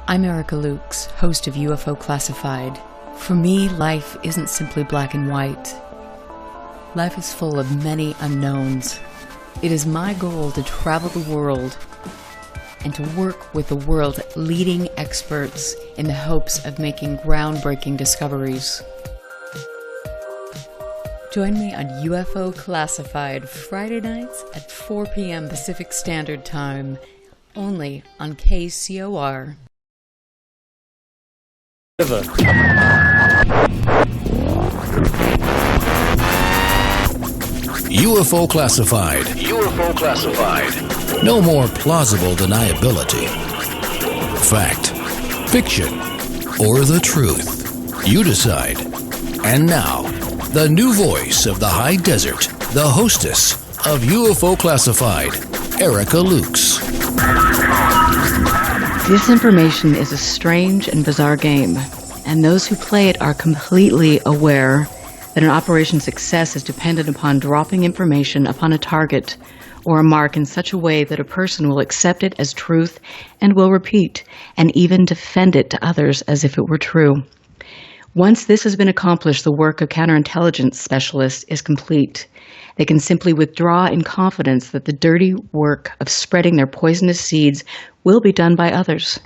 I'm Erica Lukes, host of UFO Classified. For me, life isn't simply black and white. Life is full of many unknowns. It is my goal to travel the world and to work with the world's leading experts in the hopes of making groundbreaking discoveries. Join me on UFO Classified Friday nights at 4 p.m. Pacific Standard Time, only on KCOR. UFO Classified. UFO Classified. No more plausible deniability. Fact, fiction, or the truth. You decide. And now, the new voice of the high desert, the hostess of UFO Classified, Erica Lukes. Disinformation is a strange and bizarre game, and those who play it are completely aware that an operation's success is dependent upon dropping information upon a target or a mark in such a way that a person will accept it as truth and will repeat and even defend it to others as if it were true. Once this has been accomplished, the work of counterintelligence specialists is complete. They can simply withdraw in confidence that the dirty work of spreading their poisonous seeds will be done by others.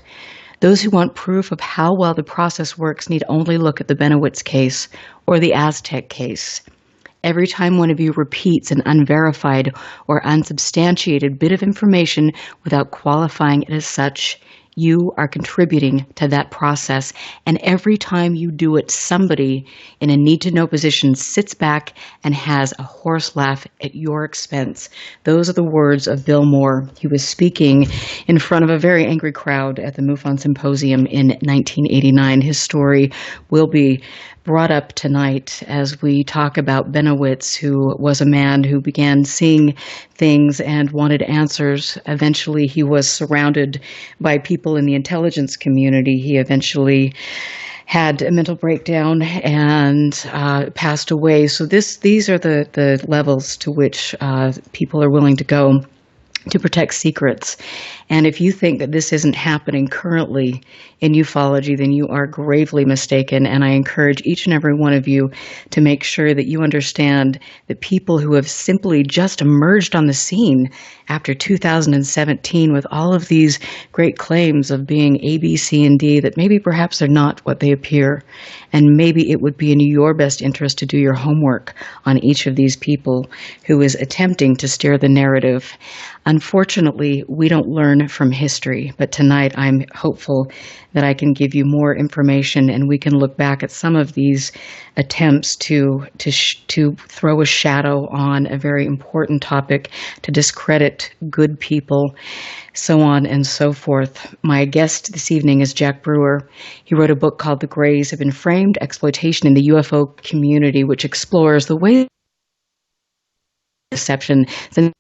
Those who want proof of how well the process works need only look at the Bennewitz case or the Aztec case. Every time one of you repeats an unverified or unsubstantiated bit of information without qualifying it as such, you are contributing to that process. And every time you do it, somebody in a need-to-know position sits back and has a horse laugh at your expense. Those are the words of Bill Moore. He was speaking in front of a very angry crowd at the MUFON Symposium in 1989. His story will be brought up tonight as we talk about Bennewitz, who was a man who began seeing things and wanted answers. Eventually, he was surrounded by people in the intelligence community. He eventually had a mental breakdown and passed away. So these are the levels to which people are willing to go to protect secrets. And if you think that this isn't happening currently in ufology, then you are gravely mistaken. And I encourage each and every one of you to make sure that you understand that people who have simply just emerged on the scene after 2017 with all of these great claims of being A, B, C, and D, that maybe perhaps they're not what they appear. And maybe it would be in your best interest to do your homework on each of these people who is attempting to steer the narrative. Unfortunately, we don't learn from history, but tonight I'm hopeful that I can give you more information and we can look back at some of these attempts to throw a shadow on a very important topic, to discredit good people, so on and so forth. My guest this evening is Jack Brewer. He wrote a book called The Greys Have Been Framed: Exploitation in the UFO Community, which explores the way deception and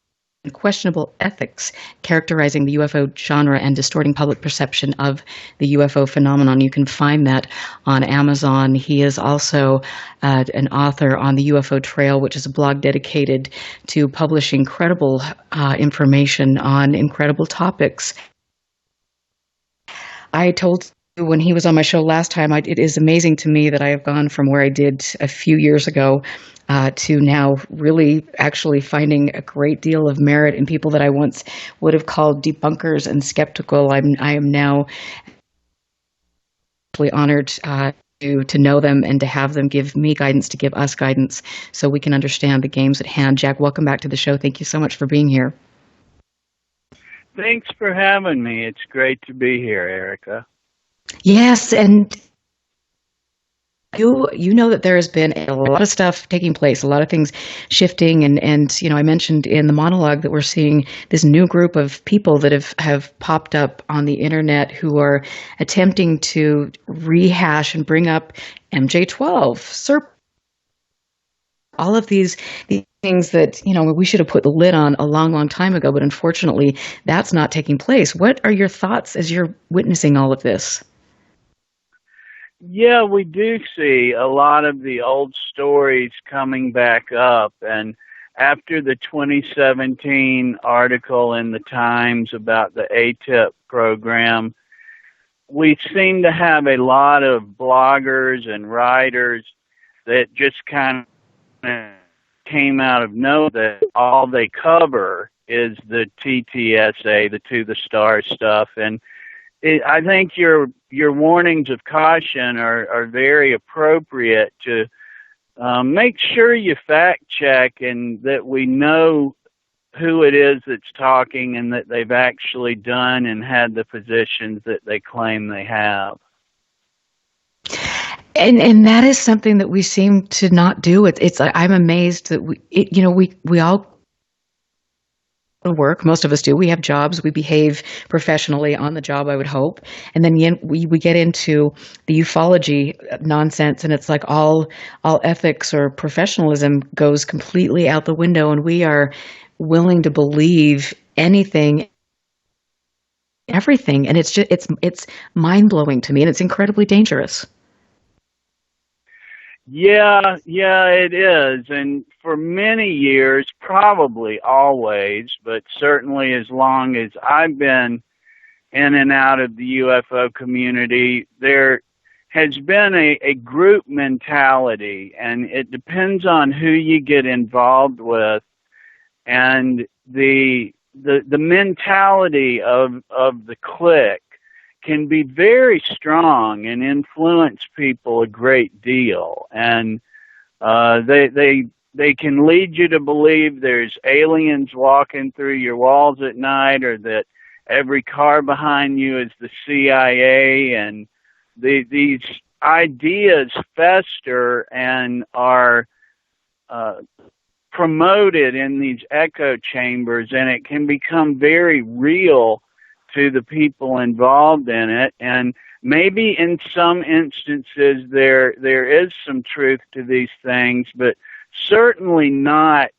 questionable ethics characterizing the UFO genre and distorting public perception of the UFO phenomenon. You can find that on Amazon. He is also an author on the UFO Trail, which is a blog dedicated to publishing credible information on incredible topics. I told you when he was on my show last time, it is amazing to me that I have gone from where I did a few years ago to now really actually finding a great deal of merit in people that I once would have called debunkers and skeptical. I am now really honored to know them and to have them give me guidance, to give us guidance so we can understand the games at hand. Jack, welcome back to the show. Thank you so much for being here. Thanks for having me. It's great to be here, Erica. Yes, and you know that there has been a lot of stuff taking place, a lot of things shifting, and you know, I mentioned in the monologue that we're seeing this new group of people that have popped up on the internet who are attempting to rehash and bring up MJ-12, SERP, all of these things that, you know, we should have put the lid on a long, long time ago, but unfortunately that's not taking place. What are your thoughts as you're witnessing all of this? Yeah, we do see a lot of the old stories coming back up. And after the 2017 article in the Times about the ATIP program, we seem to have a lot of bloggers and writers that just kind of came out of nowhere, that all they cover is the TTSA, the to the stars stuff. And I think your warnings of caution are very appropriate to make sure you fact check and that we know who it is that's talking and that they've actually done and had the positions that they claim they have. And that is something that we seem to not do. It's I'm amazed that we all work. Most of us do. We have jobs. We behave professionally on the job, I would hope. And then we get into the ufology nonsense, and it's like all ethics or professionalism goes completely out the window, and we are willing to believe anything, everything. And it's mind-blowing to me, and it's incredibly dangerous. Yeah, it is. And for many years, probably always, but certainly as long as I've been in and out of the UFO community, there has been a group mentality, and it depends on who you get involved with. And the mentality of the clique can be very strong and influence people a great deal. And they can lead you to believe there's aliens walking through your walls at night, or that every car behind you is the CIA. And these ideas fester and are promoted in these echo chambers, and it can become very real to the people involved in it. And maybe in some instances there is some truth to these things, but certainly not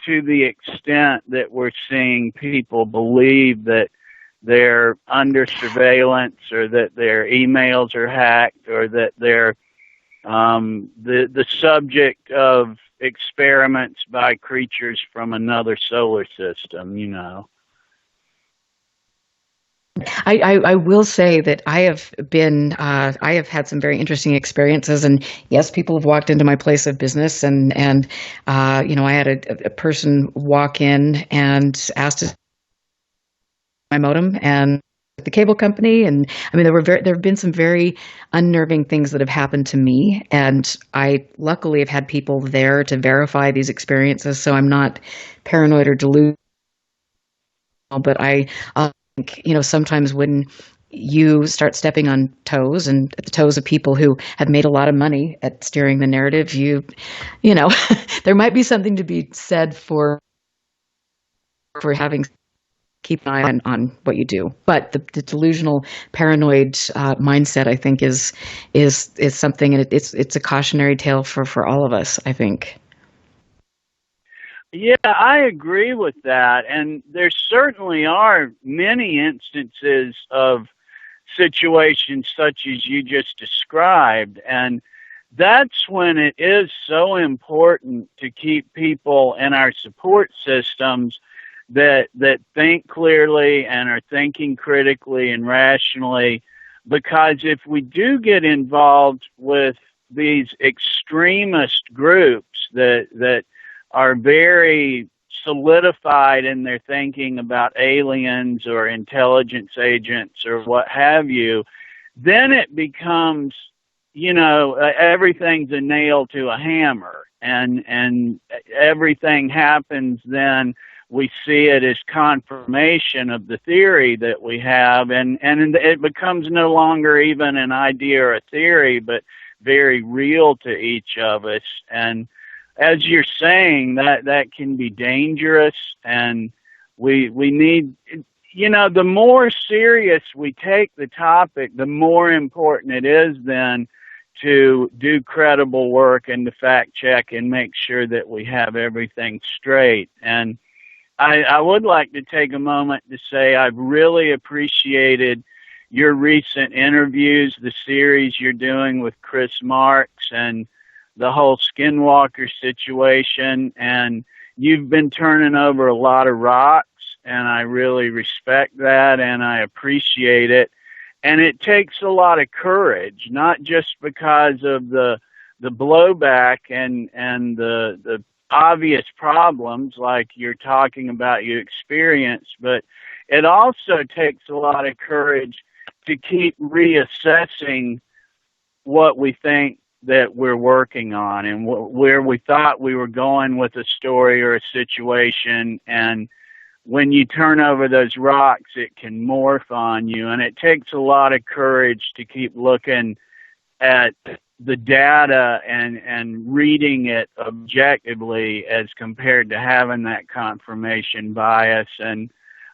to the extent that we're seeing people believe that they're under surveillance, or that their emails are hacked, or that they're the subject of experiments by creatures from another solar system, I will say that I have had some very interesting experiences, and yes, people have walked into my place of business, and I had a person walk in and asked my modem and the cable company, and I mean there have been some very unnerving things that have happened to me, and I luckily have had people there to verify these experiences, so I'm not paranoid or delusional, but I think, sometimes when you start stepping on toes, and at the toes of people who have made a lot of money at steering the narrative, there might be something to be said for having keep an eye on what you do. But the delusional, paranoid mindset, I think, is something, and it's a cautionary tale for all of us, I think. Yeah, I agree with that. And there certainly are many instances of situations such as you just described. And that's when it is so important to keep people in our support systems that think clearly and are thinking critically and rationally. Because if we do get involved with these extremist groups that are very solidified in their thinking about aliens or intelligence agents or what have you, then it becomes, everything's a nail to a hammer, and everything happens then. We see it as confirmation of the theory that we have, and it becomes no longer even an idea or a theory, but very real to each of us. And as you're saying, that can be dangerous, and we need, the more serious we take the topic, the more important it is then to do credible work and to fact check and make sure that we have everything straight. And I would like to take a moment to say I've really appreciated your recent interviews, the series you're doing with Chris Marks, and the whole Skinwalker situation. And you've been turning over a lot of rocks, and I really respect that, and I appreciate it. And it takes a lot of courage, not just because of the blowback and the obvious problems like you're talking about you experience, but it also takes a lot of courage to keep reassessing what we think that we're working on and where we thought we were going with a story or a situation. And when you turn over those rocks, it can morph on you. And it takes a lot of courage to keep looking at the data and reading it objectively as compared to having that confirmation bias. And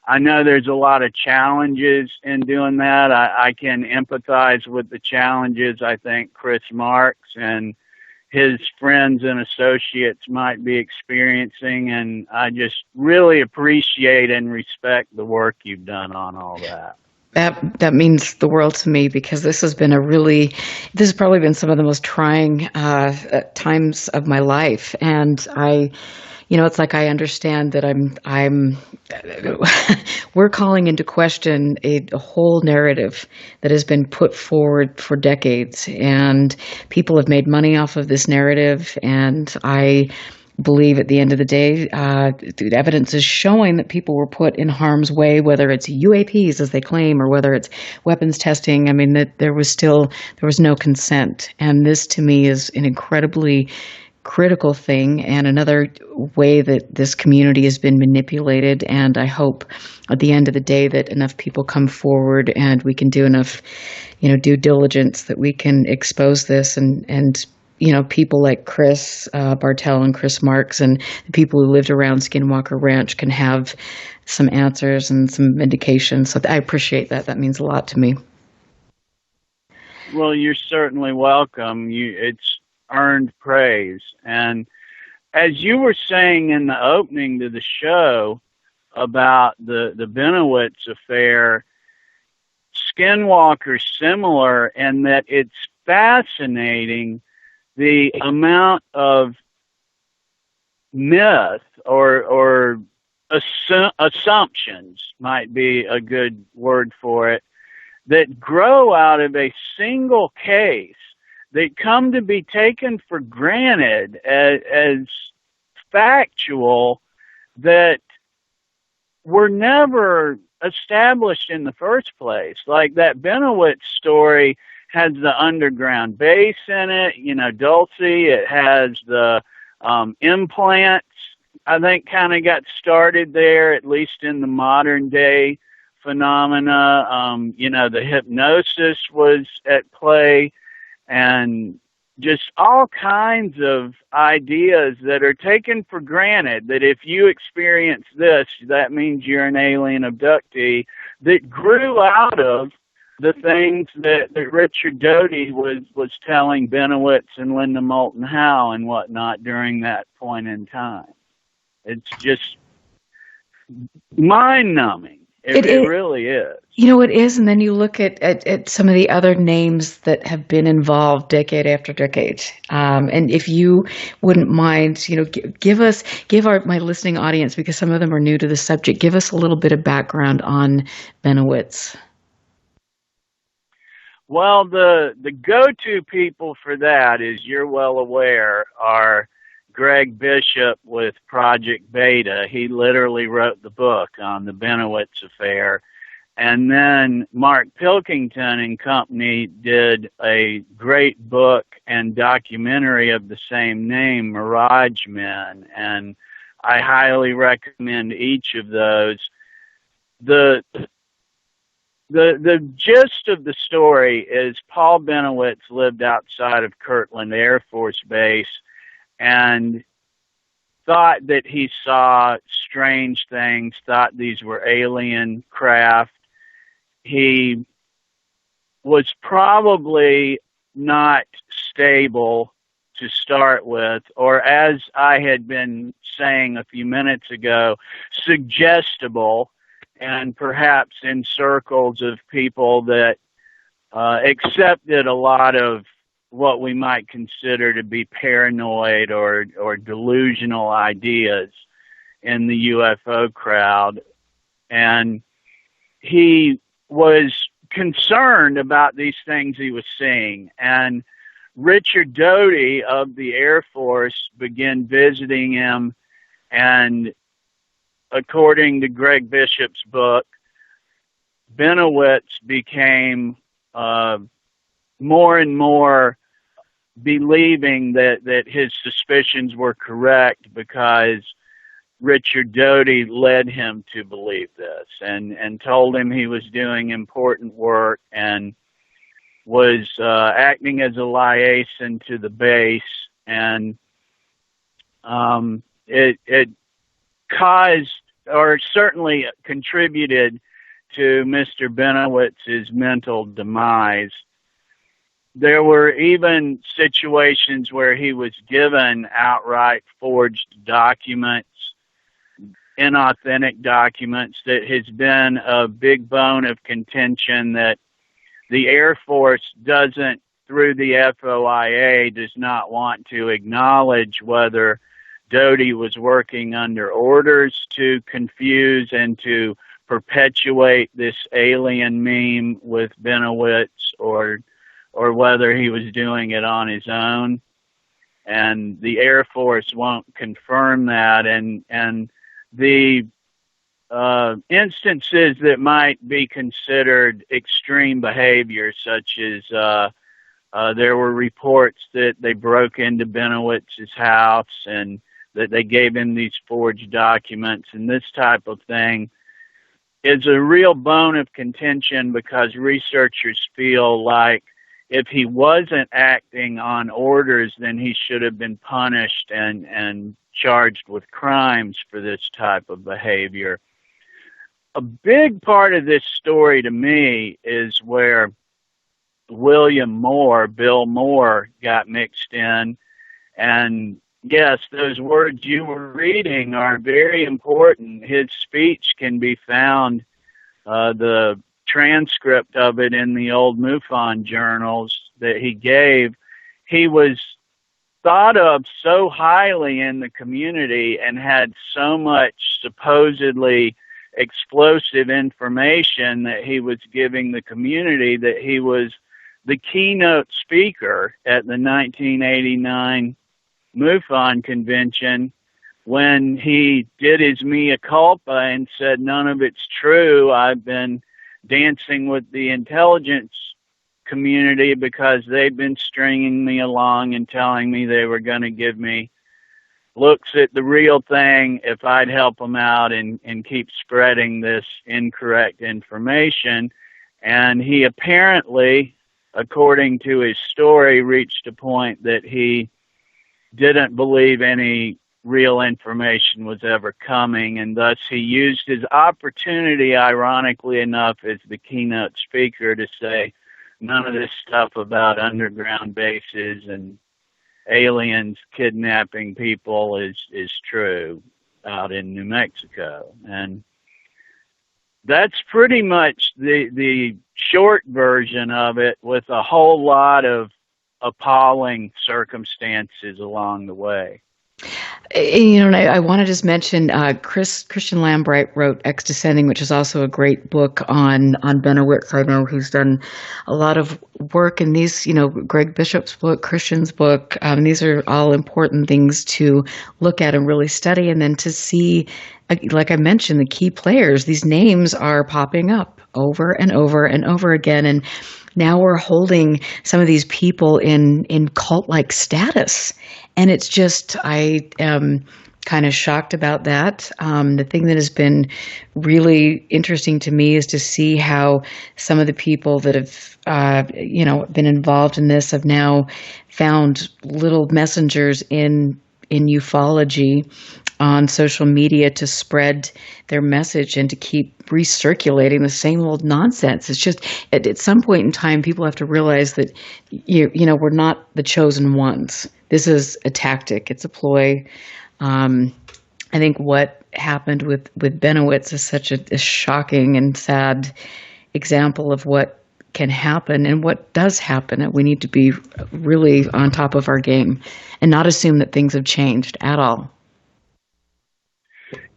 I know there's a lot of challenges in doing that. I can empathize with the challenges I think Chris Marks and his friends and associates might be experiencing, and I just really appreciate and respect the work you've done on all that. That means the world to me, because this has probably been some of the most trying times of my life. And it's like I understand that we're calling into question a whole narrative that has been put forward for decades, and people have made money off of this narrative. And I believe at the end of the day, the evidence is showing that people were put in harm's way, whether it's UAPs, as they claim, or whether it's weapons testing. I mean, that there was no consent. And this, to me, is an incredibly critical thing and another way that this community has been manipulated. And I hope at the end of the day that enough people come forward and we can do enough, due diligence that we can expose this, and people like Chris Bartell and Chris Marks and the people who lived around Skinwalker Ranch can have some answers and some vindication. So I appreciate that. That means a lot to me. Well, you're certainly welcome. It's earned praise. And as you were saying in the opening to the show about the Bennewitz affair, Skinwalker's similar in that it's fascinating the amount of myth or assumptions might be a good word for it, that grow out of a single case that come to be taken for granted as factual, that were never established in the first place. Like that Bennewitz story has the underground base in it, Dulce. It has the implants, I think, kind of got started there, at least in the modern day phenomena. The hypnosis was at play, and just all kinds of ideas that are taken for granted, that if you experience this, that means you're an alien abductee, that grew out of the things that Richard Doty was telling Bennewitz and Linda Moulton Howe and whatnot during that point in time. It's just mind-numbing. It really is. It is, and then you look at some of the other names that have been involved decade after decade. And if you wouldn't mind, give my listening audience, because some of them are new to the subject, give us a little bit of background on Bennewitz. Well, the go-to people for that, as you're well aware, are Greg Bishop with Project Beta. He literally wrote the book on the Bennewitz affair. And then Mark Pilkington and company did a great book and documentary of the same name, Mirage Men. And I highly recommend each of those. The gist of the story is Paul Bennewitz lived outside of Kirtland Air Force Base and thought that he saw strange things, thought these were alien craft. He was probably not stable to start with, or as I had been saying a few minutes ago, suggestible, and perhaps in circles of people that accepted a lot of what we might consider to be paranoid or delusional ideas in the UFO crowd. And he was concerned about these things he was seeing. And Richard Doty of the Air Force began visiting him, and according to Greg Bishop's book, Bennewitz became more and more believing that his suspicions were correct, because Richard Doty led him to believe this and told him he was doing important work and was acting as a liaison to the base. And it caused, or certainly contributed to Mr. Bennewitz's mental demise. There were even situations where he was given outright forged documents, inauthentic documents, that has been a big bone of contention that the Air Force doesn't, through the FOIA, does not want to acknowledge whether Doty was working under orders to confuse and to perpetuate this alien meme with Bennewitz, or whether he was doing it on his own. And the Air Force won't confirm that. And the instances that might be considered extreme behavior, such as there were reports that they broke into Bennewitz's house and that they gave him these forged documents, and this type of thing is a real bone of contention, because researchers feel like if he wasn't acting on orders, then he should have been punished and charged with crimes for this type of behavior. A big part of this story to me is where Bill Moore, got mixed in. And yes, those words you were reading are very important. His speech can be found, the transcript of it, in the old MUFON journals that he gave. He was thought of so highly in the community and had so much supposedly explosive information that he was giving the community that he was the keynote speaker at the 1989 MUFON convention, when he did his mea culpa and said, "None of it's true. I've been dancing with the intelligence community because they've been stringing me along and telling me they were going to give me looks at the real thing if I'd help them out and keep spreading this incorrect information." And he apparently, according to his story, reached a point that he didn't believe any real information was ever coming, and thus he used his opportunity, ironically enough, as the keynote speaker, to say none of this stuff about underground bases and aliens kidnapping people is true out in New Mexico. And that's pretty much the short version of it, with a whole lot of appalling circumstances along the way. You know, and I want to just mention Christian Lambright wrote Ex Descending, which is also a great book on Bennewitz. I know he's done a lot of work in these, you know, Greg Bishop's book, Christian's book. These are all important things to look at and really study, and then to see, like I mentioned, the key players. These names are popping up over and over and over again, and now we're holding some of these people in cult-like status. And it's just, I am kind of shocked about that. The thing that has been really interesting to me is to see how some of the people that have, been involved in this have now found little messengers in ufology on social media to spread their message and to keep recirculating the same old nonsense. It's just, at some point in time, people have to realize that, we're not the chosen ones. This is a tactic. It's a ploy. I think what happened with Bennewitz is such a shocking and sad example of what can happen and what does happen. And we need to be really on top of our game and not assume that things have changed at all.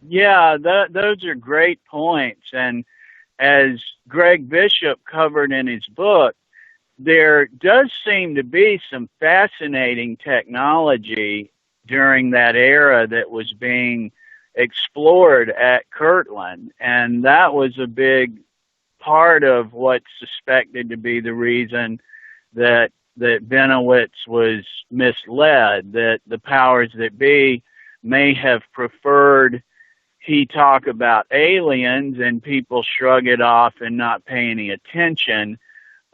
Yeah, those are great points. And as Greg Bishop covered in his book, there does seem to be some fascinating technology during that era that was being explored at Kirtland. And that was a big part of what's suspected to be the reason that Bennewitz was misled, that the powers that be may have preferred he talk about aliens and people shrug it off and not pay any attention,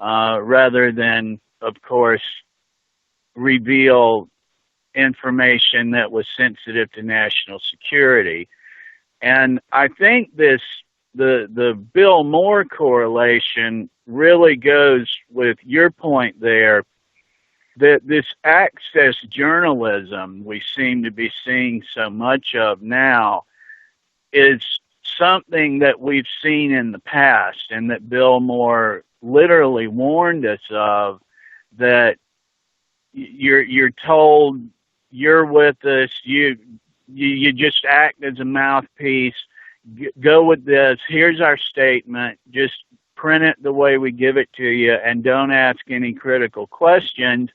rather than, of course, reveal information that was sensitive to national security. And I think the Bill Moore correlation really goes with your point there, that this access journalism we seem to be seeing so much of now is something that we've seen in the past, and that Bill Moore literally warned us of, that you're told you're with us, you just act as a mouthpiece, go with this, here's our statement, just print it the way we give it to you and don't ask any critical questions,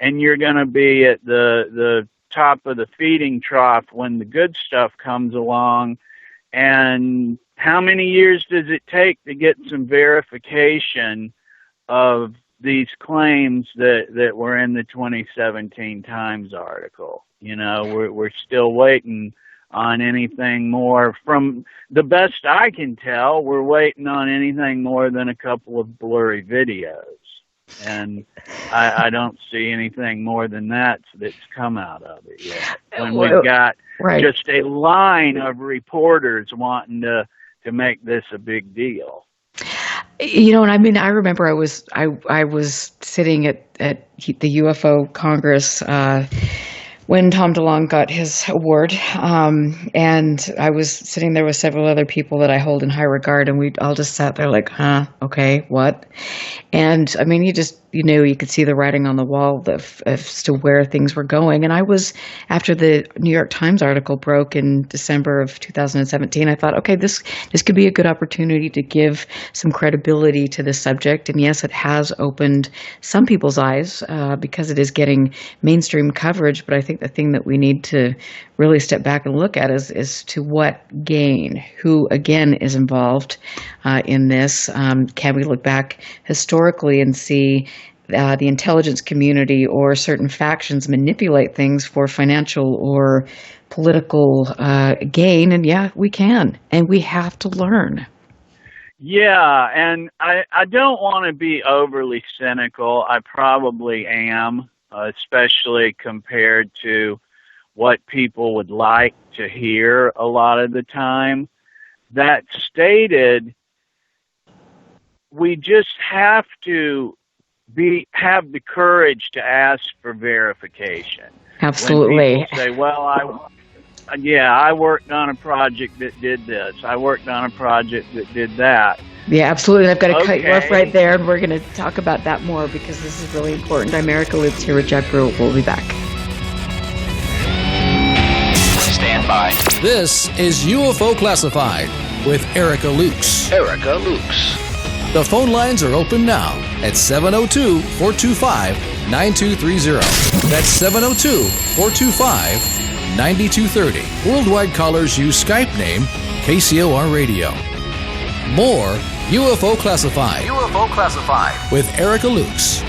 and you're going to be at the top of the feeding trough when the good stuff comes along. And how many years does it take to get some verification of these claims that were in the 2017 Times article? You know, we're still waiting on anything more. From the best I can tell, we're waiting on anything more than a couple of blurry videos. And I don't see anything more than that's come out of it yet. When we've got just a line of reporters wanting to make this a big deal. You know, and I mean, I remember I was sitting at the UFO Congress when Tom DeLonge got his award, and I was sitting there with several other people that I hold in high regard, and we all just sat there like, huh, okay, what? And I mean, you could see the writing on the wall as to where things were going. And I was, after the New York Times article broke in December of 2017, I thought, okay, this could be a good opportunity to give some credibility to this subject. And yes, it has opened some people's eyes because it is getting mainstream coverage. But I think the thing that we need to really step back and look at is to what gain, who again is involved in this. Can we look back historically and see the intelligence community or certain factions manipulate things for financial or political gain? And yeah, we can, and we have to learn. Yeah, and I don't want to be overly cynical. I probably am, especially compared to what people would like to hear a lot of the time. That stated, we just have to have the courage to ask for verification. Absolutely. When people say, well, I worked on a project that did this. I worked on a project that did that. Yeah, absolutely. I've got to cut you off right there, and we're going to talk about that more because this is really important. I'm Erica Lukes here with Jack Brewer. We'll be back. Stand by. This is UFO Classified with Erica Lukes. Erica Lukes. The phone lines are open now at 702-425-9230. That's 702-425-9230. Worldwide callers use Skype name KCOR Radio. More UFO Classified. UFO Classified with Erica Lukes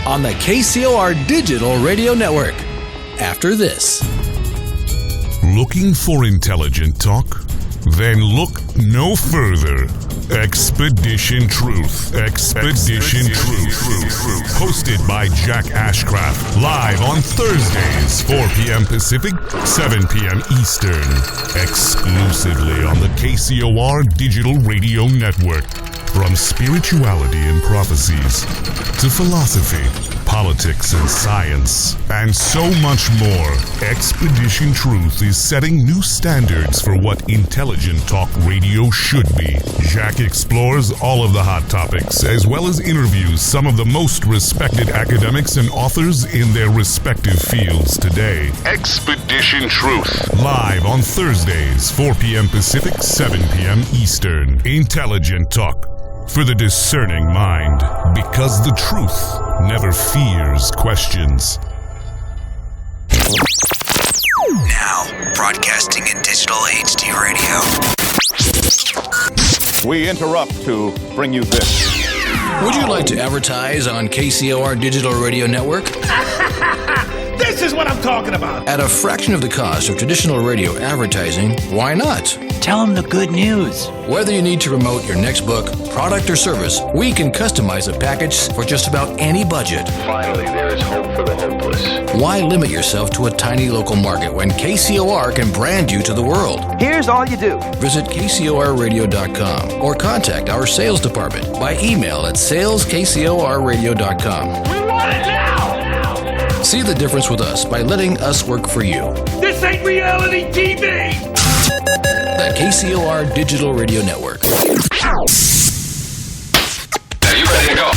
on the KCOR Digital Radio Network. After this. Looking for intelligent talk? Then look no further. Expedition Truth. Expedition Truth. Hosted by Jack Ashcraft. Live on Thursdays, 4 p.m. Pacific, 7 p.m. Eastern. Exclusively on the KCOR Digital Radio Network. From spirituality and prophecies to philosophy, politics and science, and so much more, Expedition Truth is setting new standards for what intelligent talk radio should be. Jack explores all of the hot topics, as well as interviews some of the most respected academics and authors in their respective fields today. Expedition Truth. Live on Thursdays, 4 p.m. Pacific, 7 p.m. Eastern. Intelligent talk. for the discerning mind, because the truth never fears questions. Now, broadcasting in digital HD radio. We interrupt to bring you this. Would you like to advertise on KCOR Digital Radio Network? This is what I'm talking about. At a fraction of the cost of traditional radio advertising, why not? Tell them the good news. Whether you need to promote your next book, product, or service, we can customize a package for just about any budget. Finally, there is hope for the hopeless. Why limit yourself to a tiny local market when KCOR can brand you to the world? Here's all you do. Visit KCORradio.com or contact our sales department by email at saleskcorradio.com. We want it now! See the difference with us by letting us work for you. This ain't reality TV! The KCOR Digital Radio Network. Now you ready to go?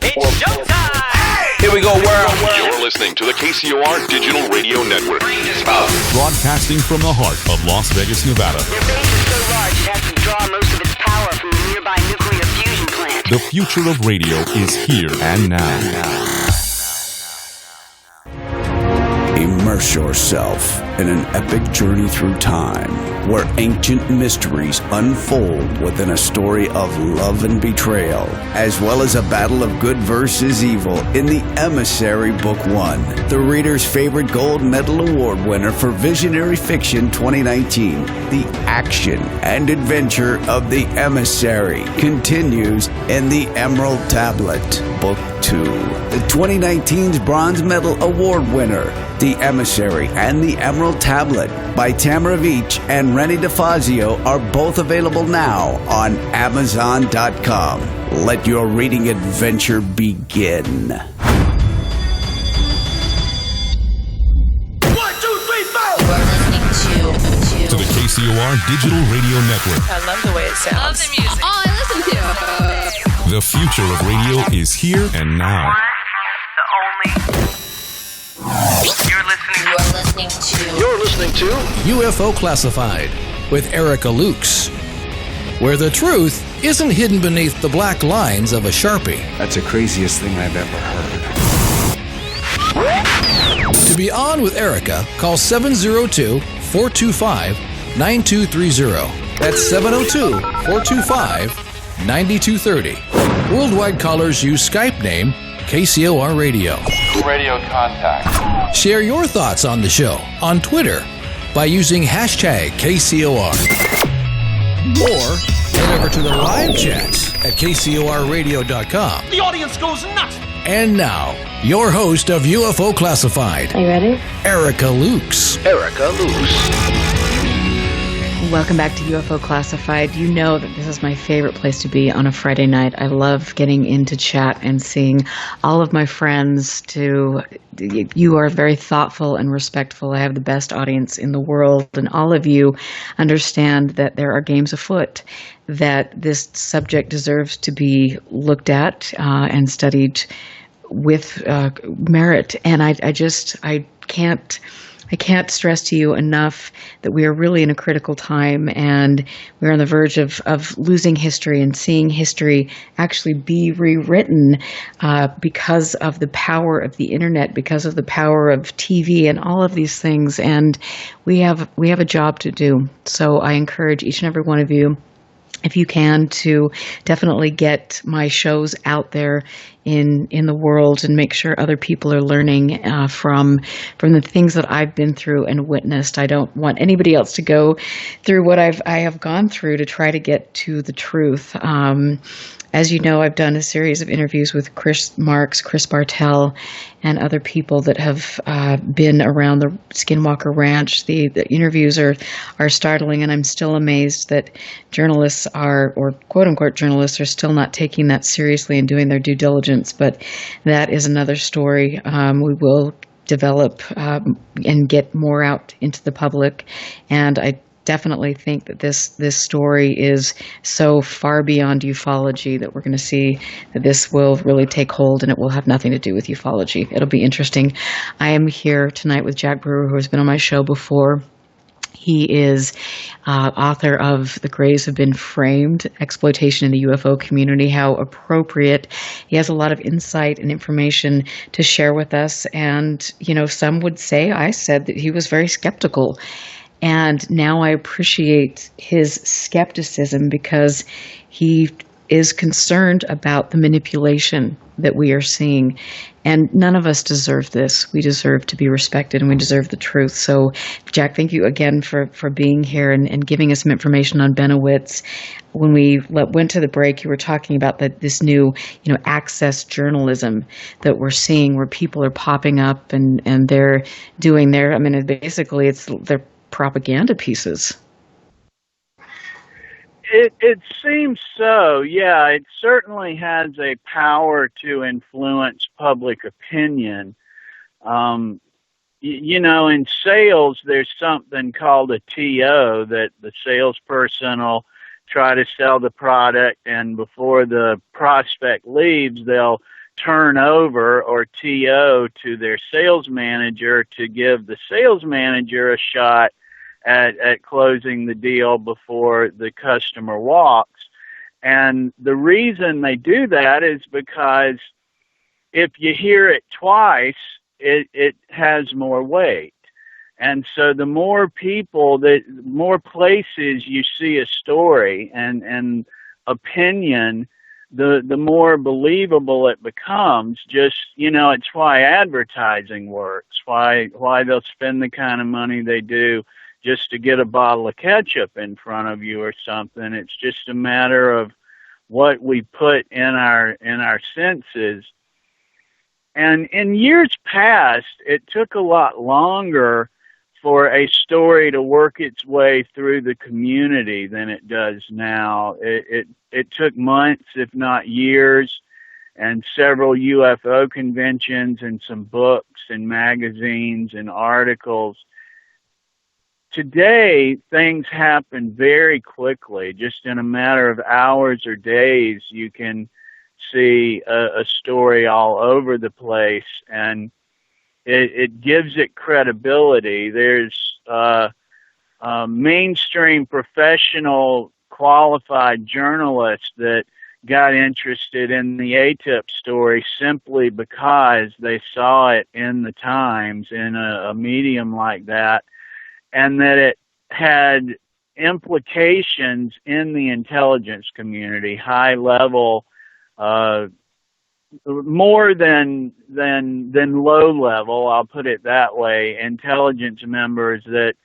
It's showtime! Here we go, world. You're listening to the KCOR Digital Radio Network. Broadcasting from the heart of Las Vegas, Nevada. Their base is so large it has to draw most of its power from the nearby nuclear fusion plant. The future of radio is here and now. Immerse yourself in an epic journey through time where ancient mysteries unfold within a story of love and betrayal, as well as a battle of good versus evil in The Emissary Book 1. The reader's favorite gold medal award winner for Visionary Fiction 2019, the action and adventure of The Emissary continues in The Emerald Tablet, Book 2. The 2019's Bronze Medal Award winner, The Emissary and The Emerald Tablet by Tamara Veach and Rennie DeFazio are both available now on Amazon.com. Let your reading adventure begin. 1, 2, 3, 4! To the KCOR Digital Radio Network. I love the way it sounds. Love the music. Oh, I listen to it. The future of radio is here and now. You're listening to UFO Classified with Erica Lukes, where the truth isn't hidden beneath the black lines of a Sharpie. That's the craziest thing I've ever heard. To be on with Erica, call 702-425-9230. That's 702-425-9230. Worldwide callers use Skype name KCOR Radio. Radio Contact. Share your thoughts on the show on Twitter by using hashtag KCOR. Or head over to the live chats at KCORradio.com. The audience goes nuts! And now, your host of UFO Classified. Are you ready? Erica Lukes. Welcome back to UFO Classified. You know that this is my favorite place to be on a Friday night. I love getting into chat and seeing all of my friends. You are very thoughtful and respectful. I have the best audience in the world, and all of you understand that there are games afoot, that this subject deserves to be looked at and studied with merit. And I can't stress to you enough that we are really in a critical time, and we're on the verge of losing history and seeing history actually be rewritten because of the power of the internet, because of the power of TV and all of these things. And we have a job to do. So I encourage each and every one of you, if you can, to definitely get my shows out there in the world and make sure other people are learning from the things that I've been through and witnessed. I don't want anybody else to go through what I have gone through to try to get to the truth. As you know, I've done a series of interviews with Chris Marks, Chris Bartell, and other people that have been around the Skinwalker Ranch. The interviews are startling, and I'm still amazed that journalists or quote-unquote journalists, are still not taking that seriously and doing their due diligence. But that is another story. We will develop and get more out into the public, and I definitely think that this story is so far beyond ufology that we're going to see that this will really take hold, and it will have nothing to do with ufology. It'll be interesting. I am here tonight with Jack Brewer, who has been on my show before. He is author of The Graves Have Been Framed, Exploitation in the UFO Community, how appropriate. He has a lot of insight and information to share with us. And, some would say, I said that he was very skeptical. And now I appreciate his skepticism because he is concerned about the manipulation that we are seeing. And none of us deserve this. We deserve to be respected and we deserve the truth. So, Jack, thank you again for being here and giving us some information on Bennewitz. When we went to the break, you were talking about this new, access journalism that we're seeing where people are popping up and they're doing basically they're propaganda pieces. It seems so, yeah. It certainly has a power to influence public opinion. In sales, there's something called a TO that the salesperson will try to sell the product, and before the prospect leaves, they'll turn over or TO to their sales manager to give the sales manager a shot at closing the deal before the customer walks. And the reason they do that is because if you hear it twice, it has more weight. And so the more more places you see a story and opinion, the more believable it becomes. Just, it's why advertising works, why they'll spend the kind of money they do just to get a bottle of ketchup in front of you or something. It's just a matter of what we put in our senses. And in years past, it took a lot longer for a story to work its way through the community than it does now. It took months, if not years, and several UFO conventions and some books and magazines and articles. Today, things happen very quickly. Just in a matter of hours or days, you can see a story all over the place, and it gives it credibility. There's mainstream professional qualified journalists that got interested in the ATIP story simply because they saw it in the Times, in a medium like that, and that it had implications in the intelligence community, high level, more than low level, I'll put it that way, intelligence members that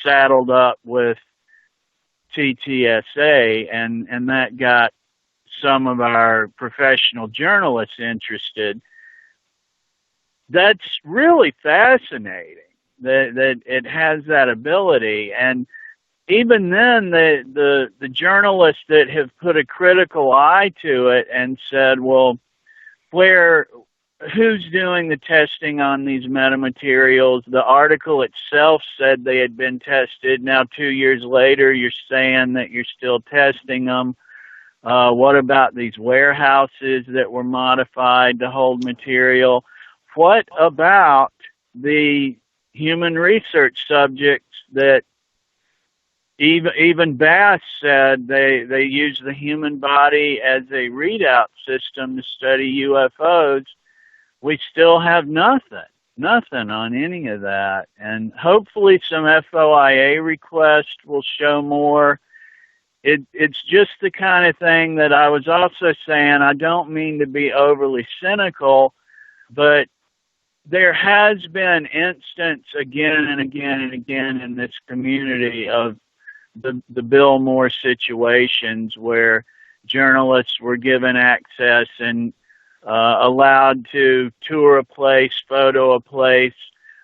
saddled up with TTSA, and that got some of our professional journalists interested. That's really fascinating. That it has that ability. And even then, the journalists that have put a critical eye to it and said, well, who's doing the testing on these metamaterials? The article itself said they had been tested. Now, 2 years later, you're saying that you're still testing them. What about these warehouses that were modified to hold material? What about the human research subjects that even Bass said they use the human body as a readout system to study UFOs? We still have nothing on any of that. And hopefully some FOIA requests will show more. It's just the kind of thing that I was also saying, I don't mean to be overly cynical, but there has been instance again and again and again in this community of the Bill Moore situations where journalists were given access and allowed to tour a place, photo a place,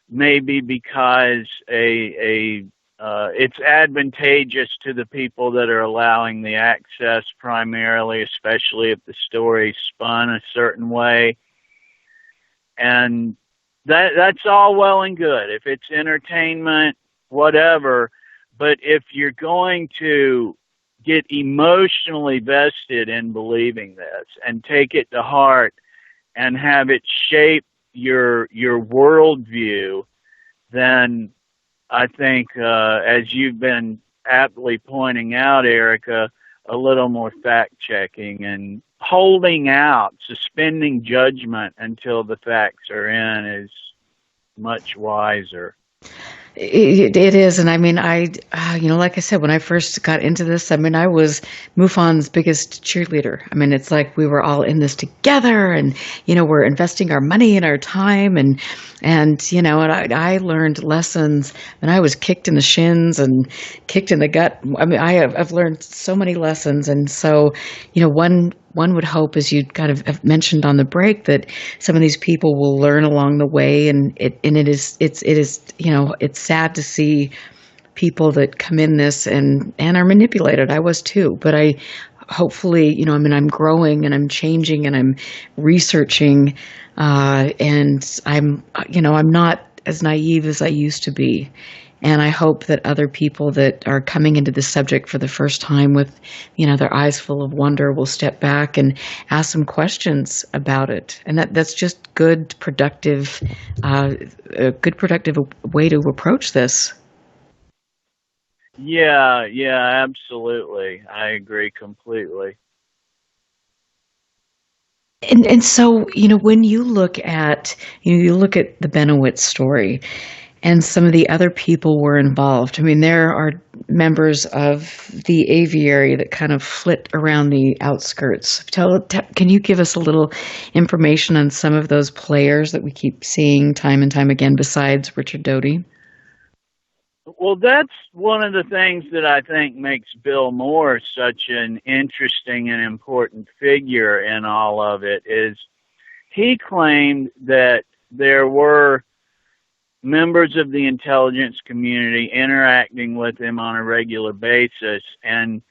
maybe because it's advantageous to the people that are allowing the access primarily, especially if the story spun a certain way. And that's all well and good. If it's entertainment, whatever. But if you're going to get emotionally vested in believing this and take it to heart and have it shape your worldview, then I think, as you've been aptly pointing out, Erica, a little more fact-checking and holding out, suspending judgment until the facts are in is much wiser. It is, and I mean, like I said, when I first got into this, I mean, I was MUFON's biggest cheerleader. I mean, it's like we were all in this together, and we're investing our money and our time, and I learned lessons, and I was kicked in the shins and kicked in the gut. I mean, I've learned so many lessons, and so one would hope, as you kind of have mentioned on the break, that some of these people will learn along the way, and it's sad to see people that come in this and are manipulated. I was too, but hopefully, I'm growing and I'm changing and I'm researching, and I'm not as naive as I used to be. And I hope that other people that are coming into this subject for the first time with, their eyes full of wonder will step back and ask some questions about it. And that's just good, productive way to approach this. Yeah, absolutely. I agree completely. And so, when you look at the Bennewitz story, and some of the other people were involved. I mean, there are members of the aviary that kind of flit around the outskirts. Can you give us a little information on some of those players that we keep seeing time and time again besides Richard Doty? Well, that's one of the things that I think makes Bill Moore such an interesting and important figure in all of it, is he claimed that there were members of the intelligence community interacting with him on a regular basis, and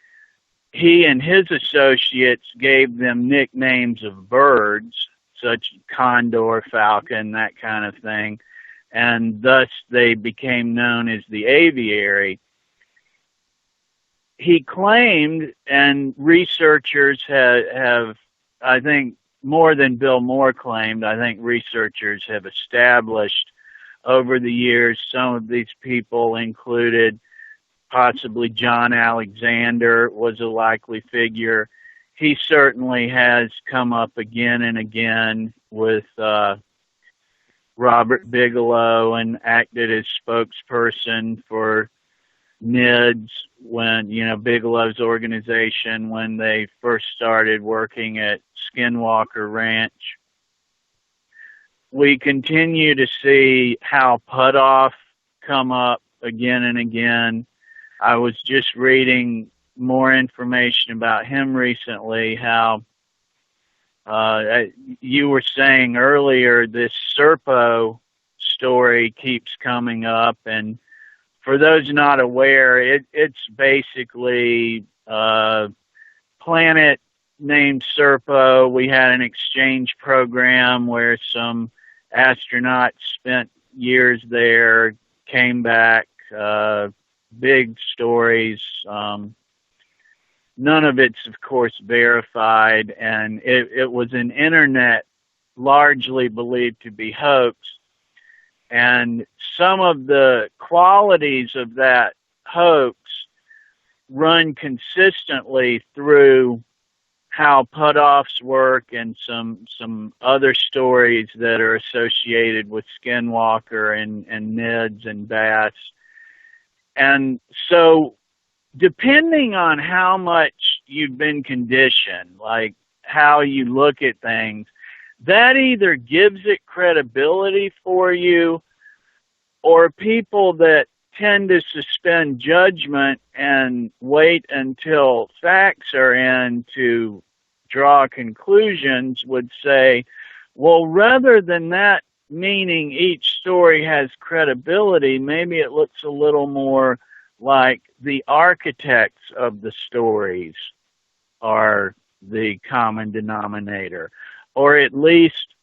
he and his associates gave them nicknames of birds, such condor, falcon, that kind of thing, and thus they became known as the aviary. He claimed, and researchers have, I think, more than Bill Moore claimed, I think researchers have established over the years, some of these people included possibly John Alexander was a likely figure. He certainly has come up again and again with Robert Bigelow and acted as spokesperson for NIDS when, Bigelow's organization, when they first started working at Skinwalker Ranch. We continue to see Hal Puthoff come up again and again. I was just reading more information about him recently, how you were saying earlier, this Serpo story keeps coming up. And for those not aware, it's basically a planet named Serpo. We had an exchange program where some astronauts spent years there, came back, big stories. None of it's, of course, verified, and it was an internet largely believed to be hoax. And some of the qualities of that hoax run consistently through Hal Puthoff's work and some other stories that are associated with Skinwalker and NIDS and Bass. And so depending on how much you've been conditioned, like how you look at things, that either gives it credibility for you, or people that tend to suspend judgment and wait until facts are in to draw conclusions would say, well, rather than that meaning each story has credibility, maybe it looks a little more like the architects of the stories are the common denominator. Or at least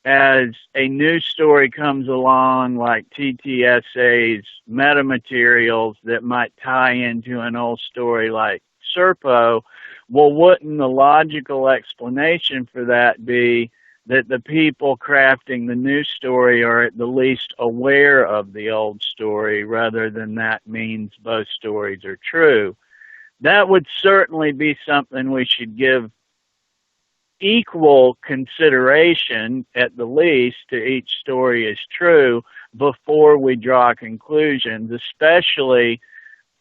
as a new story comes along, like TTSA's metamaterials that might tie into an old story like Serpo, well, wouldn't the logical explanation for that be that the people crafting the new story are at the least aware of the old story, rather than that means both stories are true. That would certainly be something we should give equal consideration, at the least, to each story is true before we draw conclusions, especially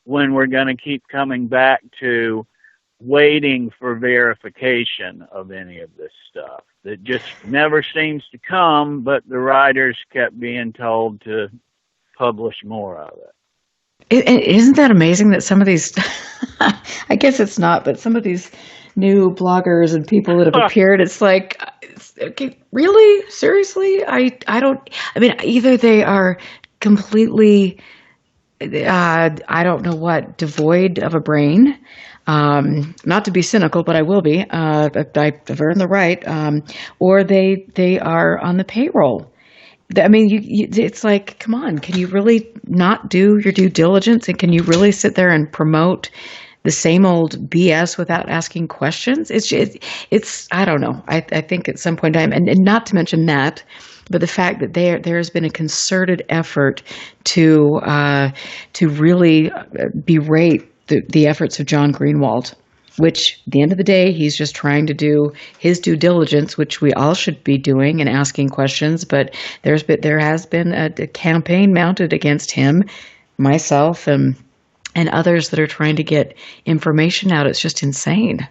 when we're going to keep coming back to waiting for verification of any of this stuff that just never seems to come, but the writers kept being told to publish more of it. Isn't that amazing that some of these, I guess it's not, but some of these new bloggers and people that have appeared, it's like, okay, really? Seriously? I mean, either they are completely, I don't know what, devoid of a brain. Not to be cynical, but I will be. I've earned the right. Or they are on the payroll. I mean, it's like, come on, can you really not do your due diligence? And can you really sit there and promote the same old BS without asking questions? It's I don't know. I think at some point in time, and not to mention that, but the fact that there has been a concerted effort to really berate the efforts of John Greenwald, which at the end of the day, he's just trying to do his due diligence, which we all should be doing and asking questions. But there has been a campaign mounted against him, myself, and others that are trying to get information out. It's just insane.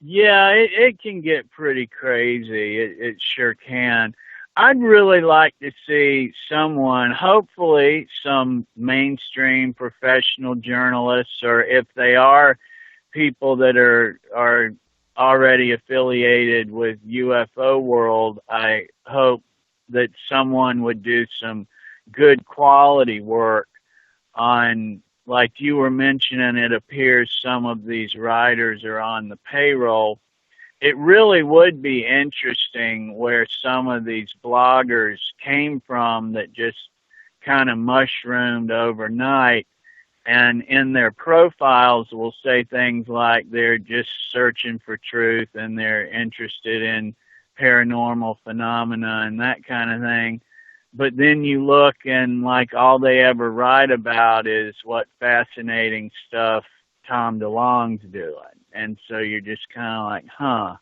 Yeah, it can get pretty crazy. It sure can. I'd really like to see someone, hopefully some mainstream professional journalists, or if they are people that are already affiliated with UFO World, I hope that someone would do some good quality work on, like you were mentioning, it appears some of these writers are on the payroll. It really would be interesting where some of these bloggers came from that just kind of mushroomed overnight, and in their profiles will say things like they're just searching for truth and they're interested in paranormal phenomena and that kind of thing. But then you look and like all they ever write about is what fascinating stuff Tom DeLonge's doing. And so you're just kind of like, huh.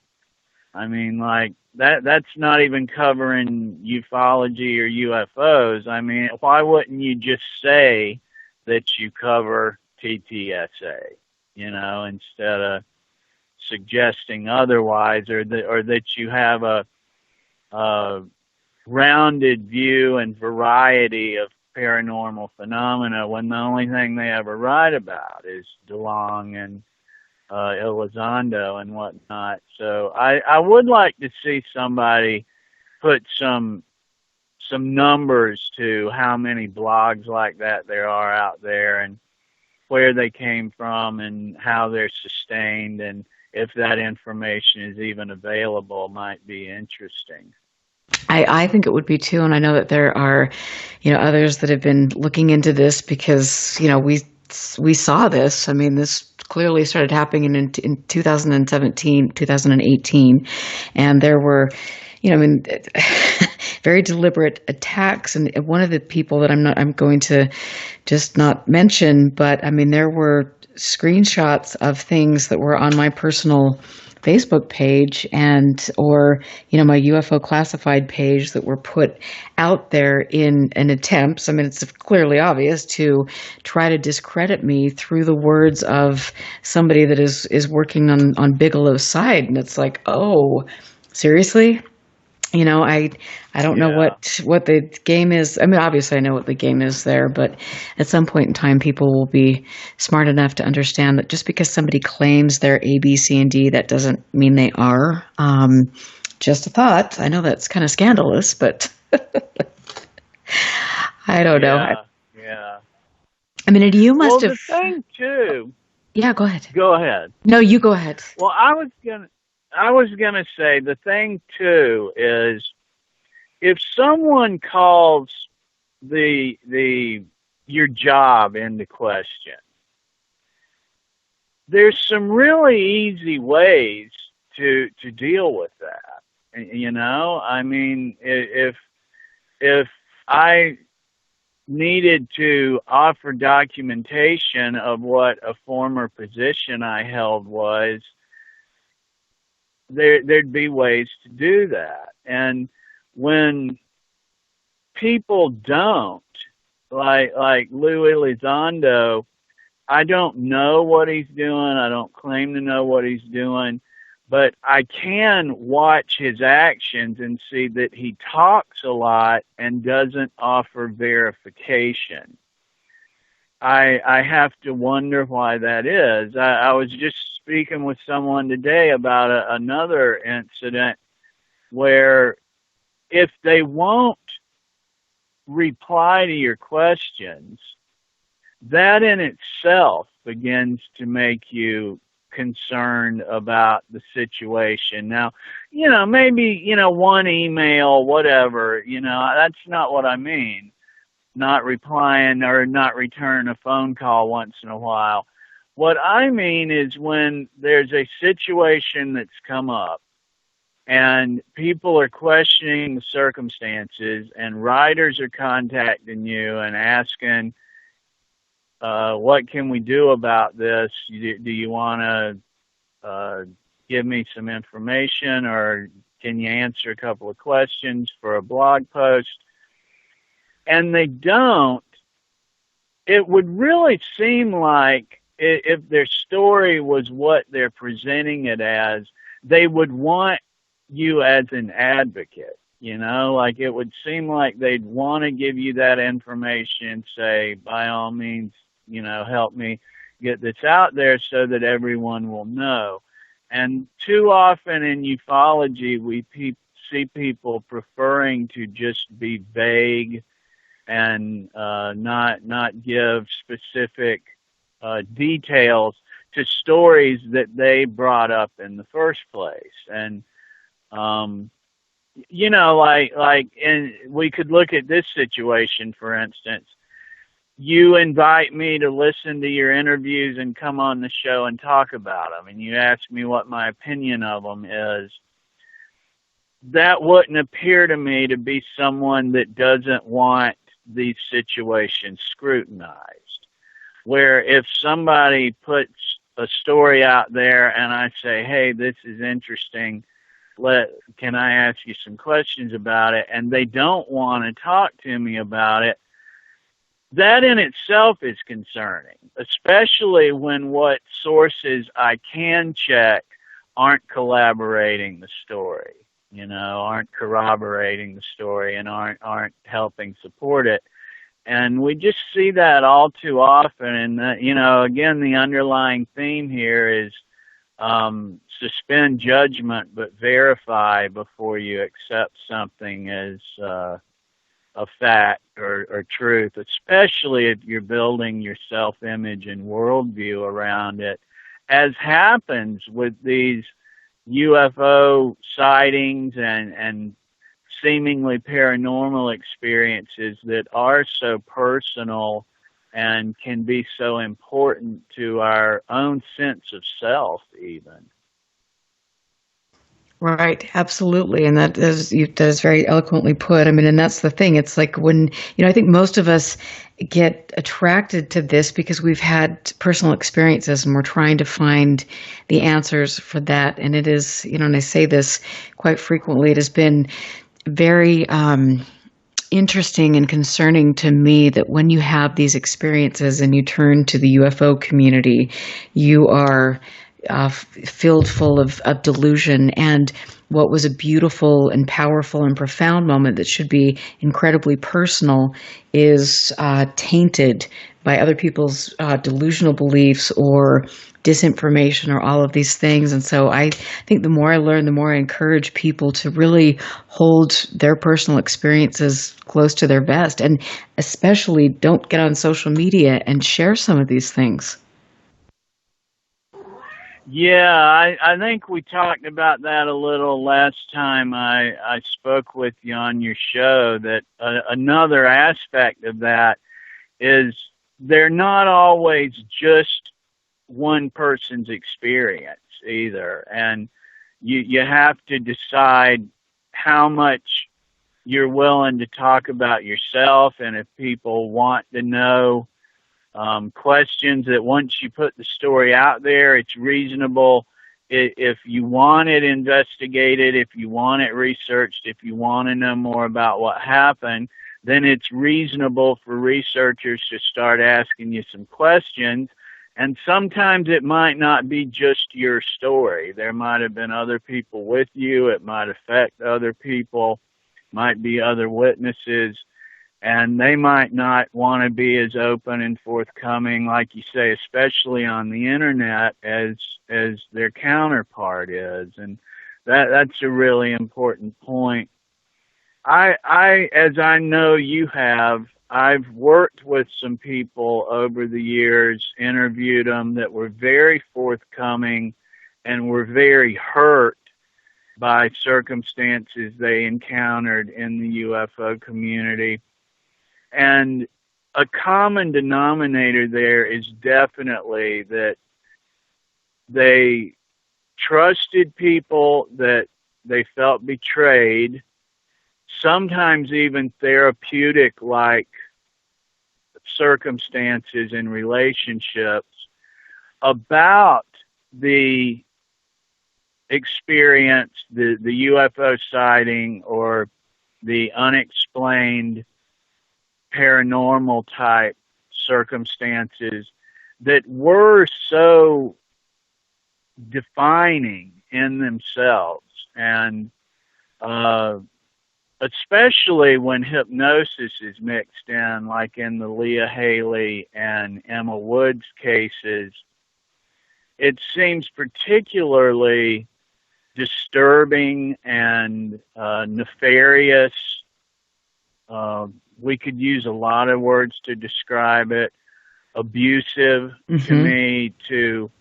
I mean, like, that's not even covering ufology or UFOs. I mean, why wouldn't you just say that you cover TTSA, instead of suggesting otherwise, or that you have a rounded view and variety of paranormal phenomena, when the only thing they ever write about is DeLonge and Elizondo and whatnot. So I would like to see somebody put some numbers to how many blogs like that there are out there, and where they came from and how they're sustained, and if that information is even available might be interesting. I think it would be too, and I know that there are, others that have been looking into this because, we saw this. I mean, this clearly started happening in 2017, 2018, and there were, very deliberate attacks. And one of the people that I'm going to just not mention, but I mean, there were screenshots of things that were on my personal Facebook page or my UFO classified page that were put out there in an attempt, I mean, it's clearly obvious, to try to discredit me through the words of somebody that is working on Bigelow's side. And it's like, oh, seriously? I don't know what the game is. I mean, obviously I know what the game is there, but at some point in time, people will be smart enough to understand that just because somebody claims they're A, B, C, and D, that doesn't mean they are. Just a thought. I know that's kind of scandalous, but I don't know. Yeah. I mean, you must have. Well, the thing too. Yeah, go ahead. Go ahead. No, you go ahead. Well, I was gonna say the thing too is, if someone calls your job into question, there's some really easy ways to deal with that. You know, I mean, if I needed to offer documentation of what a former position I held was, there'd be ways to do that. And when people don't, like Lou Elizondo, I don't know what he's doing. I don't claim to know what he's doing, but I can watch his actions and see that he talks a lot and doesn't offer verification. I have to wonder why that is. I was just speaking with someone today about another incident where if they won't reply to your questions, that in itself begins to make you concerned about the situation. Now, you know, maybe, you know, one email, whatever, you know, that's not what I mean. Not replying or not returning a phone call once in a while. What I mean is when there's a situation that's come up and people are questioning the circumstances and writers are contacting you and asking, what can we do about this? Do you want to give me some information, or can you answer a couple of questions for a blog post? And they don't. It would really seem like if their story was what they're presenting it as, they would want you as an advocate. You know, like it would seem like they'd want to give you that information, say, by all means, you know, help me get this out there so that everyone will know. And too often in ufology, we see people preferring to just be vague and not give specific details to stories that they brought up in the first place. And you know, and we could look at this situation, for instance. You invite me to listen to your interviews and come on the show and talk about them, and you ask me what my opinion of them is. That wouldn't appear to me to be someone that doesn't want these situations scrutinized. Where if somebody puts a story out there and I say, hey, this is interesting, can I ask you some questions about it? And they don't want to talk to me about it, that in itself is concerning, especially when what sources I can check aren't collaborating the story, you know, aren't corroborating the story and aren't helping support it. And we just see that all too often. And, you know, again, the underlying theme here is suspend judgment but verify before you accept something as a fact or truth, especially if you're building your self-image and worldview around it, as happens with these UFO sightings and seemingly paranormal experiences that are so personal and can be so important to our own sense of self even. Right, absolutely. And that is very eloquently put. I mean, and that's the thing. It's like when, you know, I think most of us get attracted to this because we've had personal experiences and we're trying to find the answers for that. And it is, you know, and I say this quite frequently, it has been very interesting and concerning to me that when you have these experiences and you turn to the UFO community, you are filled full of delusion, and what was a beautiful and powerful and profound moment that should be incredibly personal is tainted by other people's delusional beliefs or disinformation or all of these things. And so I think the more I learn, the more I encourage people to really hold their personal experiences close to their vest, and especially don't get on social media and share some of these things. Yeah, I think we talked about that a little last time I spoke with you on your show, that another aspect of that is they're not always just one person's experience either. And, you have to decide how much you're willing to talk about yourself, and if people want to know questions that once you put the story out there, it's reasonable. If you want it investigated, if you want it researched, if you want to know more about what happened, then it's reasonable for researchers to start asking you some questions. And sometimes it might not be just your story. There might have been other people with you. It might affect other people, might be other witnesses, and they might not want to be as open and forthcoming, like you say, especially on the internet, as their counterpart is. And that's a really important point. As I know you have, I've worked with some people over the years, interviewed them, that were very forthcoming and were very hurt by circumstances they encountered in the UFO community. And a common denominator there is definitely that they trusted people that they felt betrayed, sometimes even therapeutic-like circumstances and relationships about the experience, the UFO sighting or the unexplained paranormal type circumstances that were so defining in themselves. And especially when hypnosis is mixed in, like in the Leah Haley and Emma Woods cases, it seems particularly disturbing and nefarious. We could use a lot of words to describe it. Abusive to me, to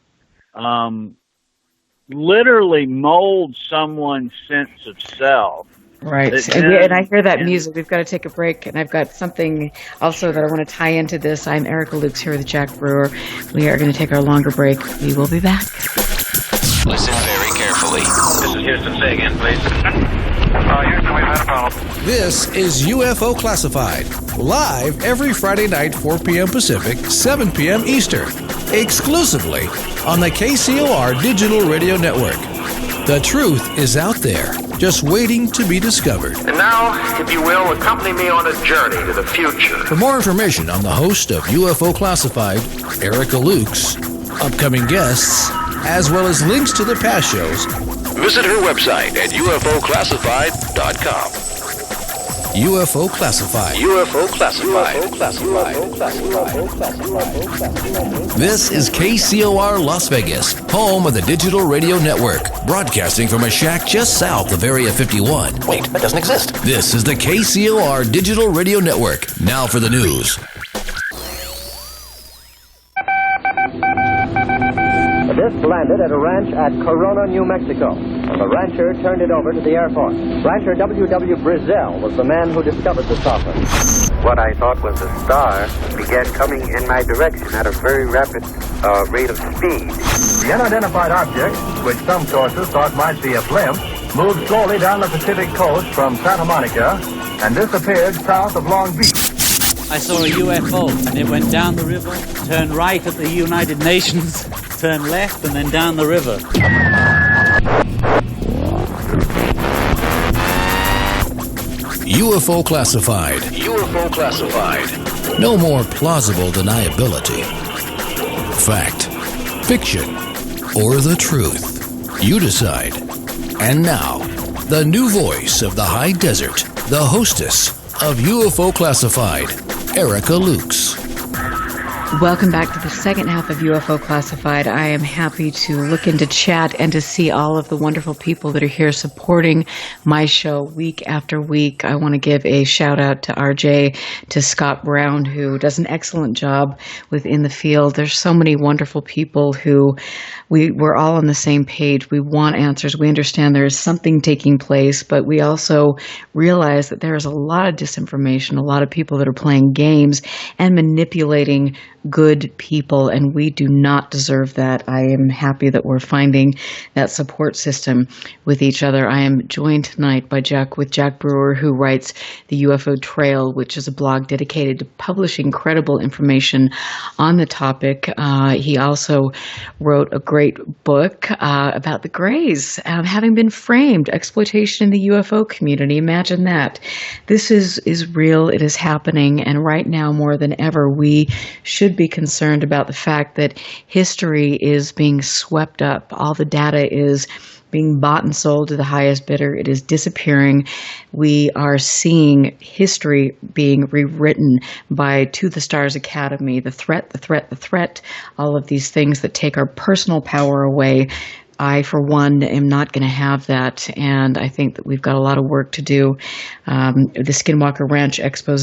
literally mold someone's sense of self. Right. And I hear that music. We've got to take a break. And I've got something also that I want to tie into this. I'm Erica Lukes here with Jack Brewer. We are going to take our longer break. We will be back. Listen very carefully. This is Houston. Say again, please. Houston, we've had a problem. This is UFO Classified, live every Friday night, 4 p.m. Pacific, 7 p.m. Eastern, exclusively on the KCOR Digital Radio Network. The truth is out there, just waiting to be discovered. And now, if you will, accompany me on a journey to the future. For more information on the host of UFO Classified, Erica Lukes, upcoming guests, as well as links to the past shows, visit her website at ufoclassified.com. UFO Classified. UFO Classified. This is KCOR Las Vegas, home of the Digital Radio Network, broadcasting from a shack just south of Area 51. Wait, that doesn't exist. This is the KCOR Digital Radio Network. Now for the news. The disc landed at a ranch at Corona, New Mexico. The rancher turned it over to the Air Force. Rancher W.W. Brizzell was the man who discovered the saucer. What I thought was a star began coming in my direction at a very rapid rate of speed. The unidentified object, which some sources thought might be a blimp, moved slowly down the Pacific coast from Santa Monica and disappeared south of Long Beach. I saw a UFO, and it went down the river, turned right at the United Nations, turned left, and then down the river. UFO Classified. UFO Classified. No more plausible deniability. Fact, fiction, or the truth. You decide. And now, the new voice of the high desert, the hostess of UFO Classified, Erica Lukes. Welcome back to the second half of UFO Classified. I am happy to look into chat and to see all of the wonderful people that are here supporting my show week after week. I want to give a shout out to RJ, to Scott Brown, who does an excellent job within the field. There's so many wonderful people who we're all on the same page. We want answers. We understand there is something taking place, but we also realize that there is a lot of disinformation, a lot of people that are playing games and manipulating good people, and we do not deserve that. I am happy that we're finding that support system with each other. I am joined tonight by Jack Brewer, who writes the UFO Trail, which is a blog dedicated to publishing credible information on the topic. He also wrote a great book about the Greys having been framed, exploitation in the UFO community. Imagine that. This is real. It is happening. And right now, more than ever, we should be concerned about the fact that history is being swept up. All the data is being bought and sold to the highest bidder. It is disappearing. We are seeing history being rewritten by To the Stars Academy, the threat, all of these things that take our personal power away. I, for one, am not going to have that, and I think that we've got a lot of work to do. The Skinwalker Ranch expose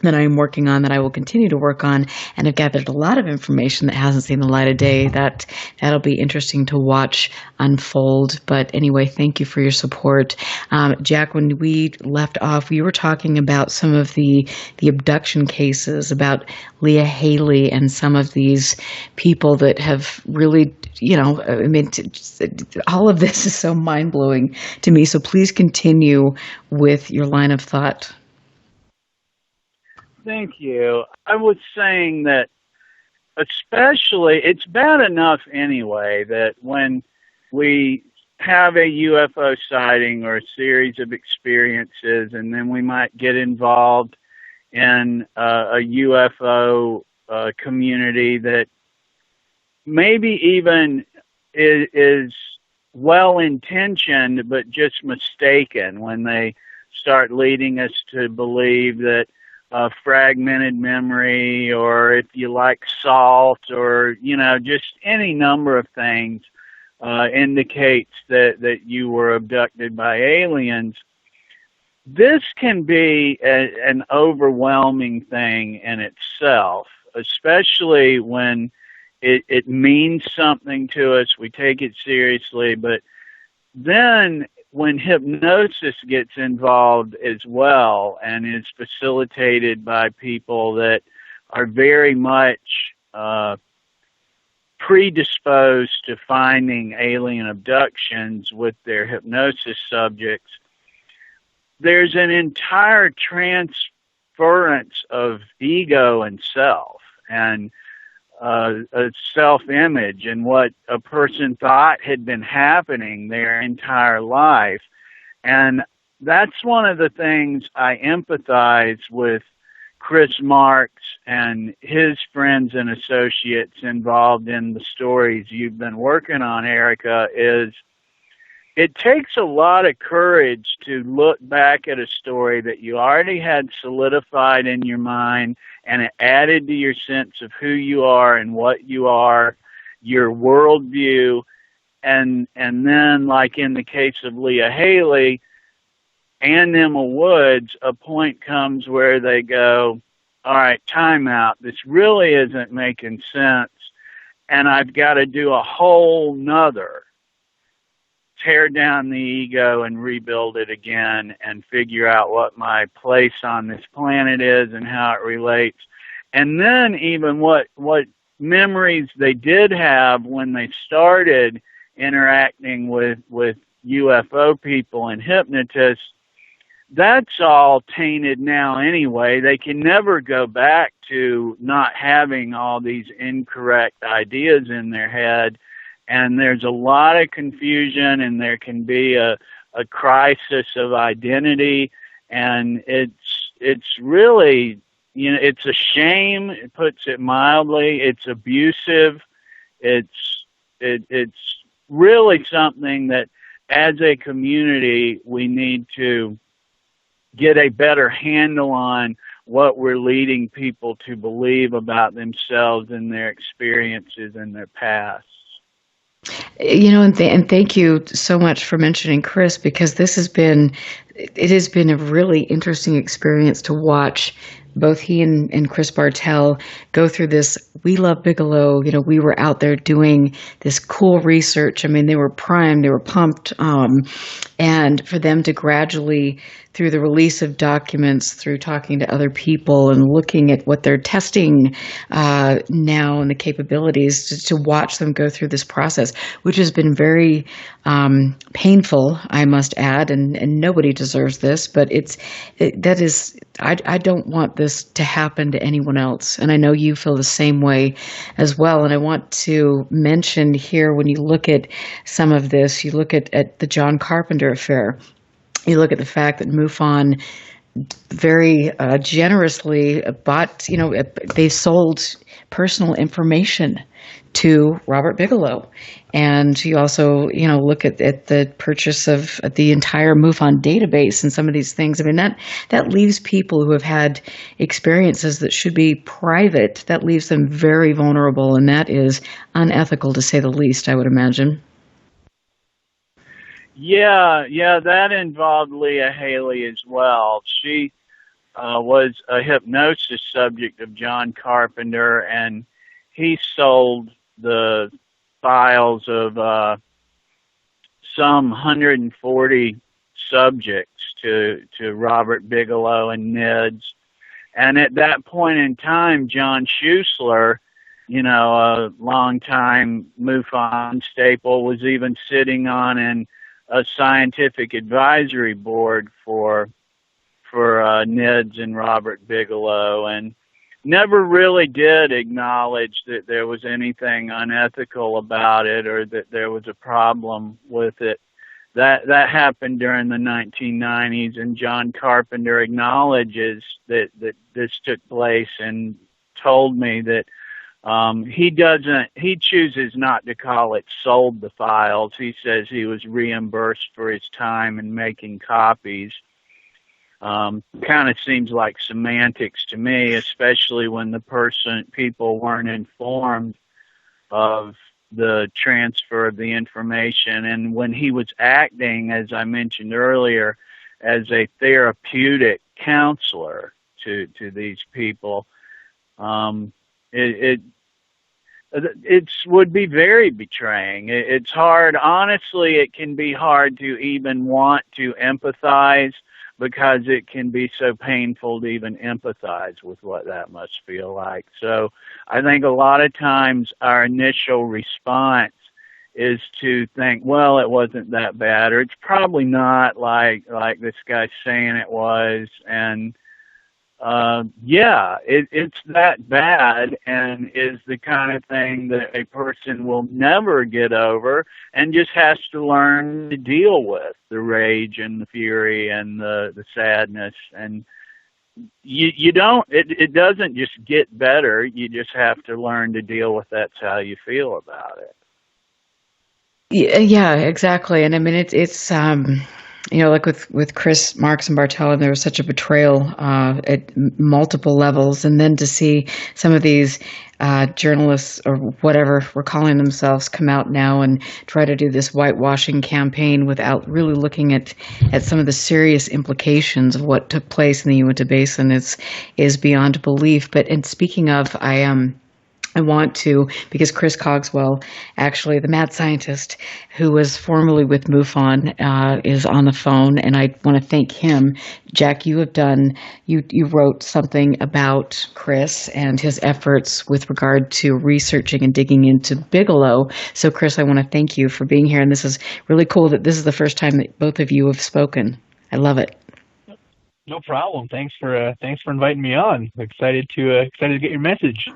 that I am working on, that I will continue to work on, and I've gathered a lot of information that hasn't seen the light of day. That'll be interesting to watch unfold. But anyway, thank you for your support. Jack, when we left off, we were talking about some of the abduction cases, about Leah Haley and some of these people that have really, all of this is so mind-blowing to me. So please continue with your line of thought. Thank you. I was saying that especially, it's bad enough anyway that when we have a UFO sighting or a series of experiences, and then we might get involved in a UFO community that maybe even is well-intentioned but just mistaken, when they start leading us to believe that fragmented memory, or if you like salt, or just any number of things indicates that you were abducted by aliens. This can be an overwhelming thing in itself, especially when it means something to us. We take it seriously, but then when hypnosis gets involved as well, and is facilitated by people that are very much predisposed to finding alien abductions with their hypnosis subjects, there's an entire transference of ego and self, and a self-image, and what a person thought had been happening their entire life. And that's one of the things I empathize with Chris Marks and his friends and associates involved in the stories you've been working on, Erica, is it takes a lot of courage to look back at a story that you already had solidified in your mind, and it added to your sense of who you are and what you are, your worldview, and then, like in the case of Leah Haley and Emma Woods, a point comes where they go, all right, time out. This really isn't making sense, and I've got to do a whole nother tear down the ego and rebuild it again, and figure out what my place on this planet is and how it relates. And then even what memories they did have when they started interacting with UFO people and hypnotists, that's all tainted now anyway. They can never go back to not having all these incorrect ideas in their head. And there's a lot of confusion, and there can be a crisis of identity, and it's really, it's a shame. It puts it mildly. It's abusive. It's really something that, as a community, we need to get a better handle on what we're leading people to believe about themselves and their experiences in their past. And thank you so much for mentioning Chris, because it has been a really interesting experience to watch both he and Chris Bartell go through this. We love Bigelow. We were out there doing this cool research. I mean, they were primed, they were pumped. And for them to gradually, through the release of documents, through talking to other people and looking at what they're testing now and the capabilities, to watch them go through this process, which has been very painful, I must add, and nobody deserves this, but I don't want this to happen to anyone else, and I know you feel the same way as well. And I want to mention here, when you look at some of this, you look at the John Carpenter affair, you look at the fact that MUFON very generously bought, they sold personal information to Robert Bigelow. And you also, look at the purchase of the entire MUFON database and some of these things. I mean, that leaves people who have had experiences that should be private, that leaves them very vulnerable, and that is unethical, to say the least, I would imagine. Yeah, that involved Leah Haley as well. She was a hypnosis subject of John Carpenter, and he sold the files of some 140 subjects to Robert Bigelow and NIDS. And at that point in time, John Schuessler, a longtime MUFON staple, was even sitting on a scientific advisory board for NIDS and Robert Bigelow, and never really did acknowledge that there was anything unethical about it or that there was a problem with it. That happened during the 1990s, and John Carpenter acknowledges that this took place and told me that he chooses not to call it sold the files. He says he was reimbursed for his time in making copies. Kind of seems like semantics to me, especially when people weren't informed of the transfer of the information. And when he was acting, as I mentioned earlier, as a therapeutic counselor to these people, it would be very betraying. It's hard. Honestly, it can be hard to even want to empathize, because it can be so painful to even empathize with what that must feel like. So I think a lot of times our initial response is to think, well, it wasn't that bad, or it's probably not like this guy's saying it was. And it's that bad, and is the kind of thing that a person will never get over, and just has to learn to deal with the rage and the fury and the sadness. And it doesn't just get better. You just have to learn to deal with that's how you feel about it. Yeah, exactly. And I mean, it's like with Chris, Marks, and Bartell, there was such a betrayal at multiple levels. And then to see some of these journalists, or whatever we're calling themselves, come out now and try to do this whitewashing campaign without really looking at some of the serious implications of what took place in the Uinta Basin is beyond belief. But and speaking of, I want to, because Chris Cogswell, actually the mad scientist who was formerly with MUFON, is on the phone, and I want to thank him. Jack, you wrote something about Chris and his efforts with regard to researching and digging into Bigelow. So Chris, I want to thank you for being here, and this is really cool that this is the first time that both of you have spoken. I love it. No problem. Thanks for inviting me on. I'm excited to get your message.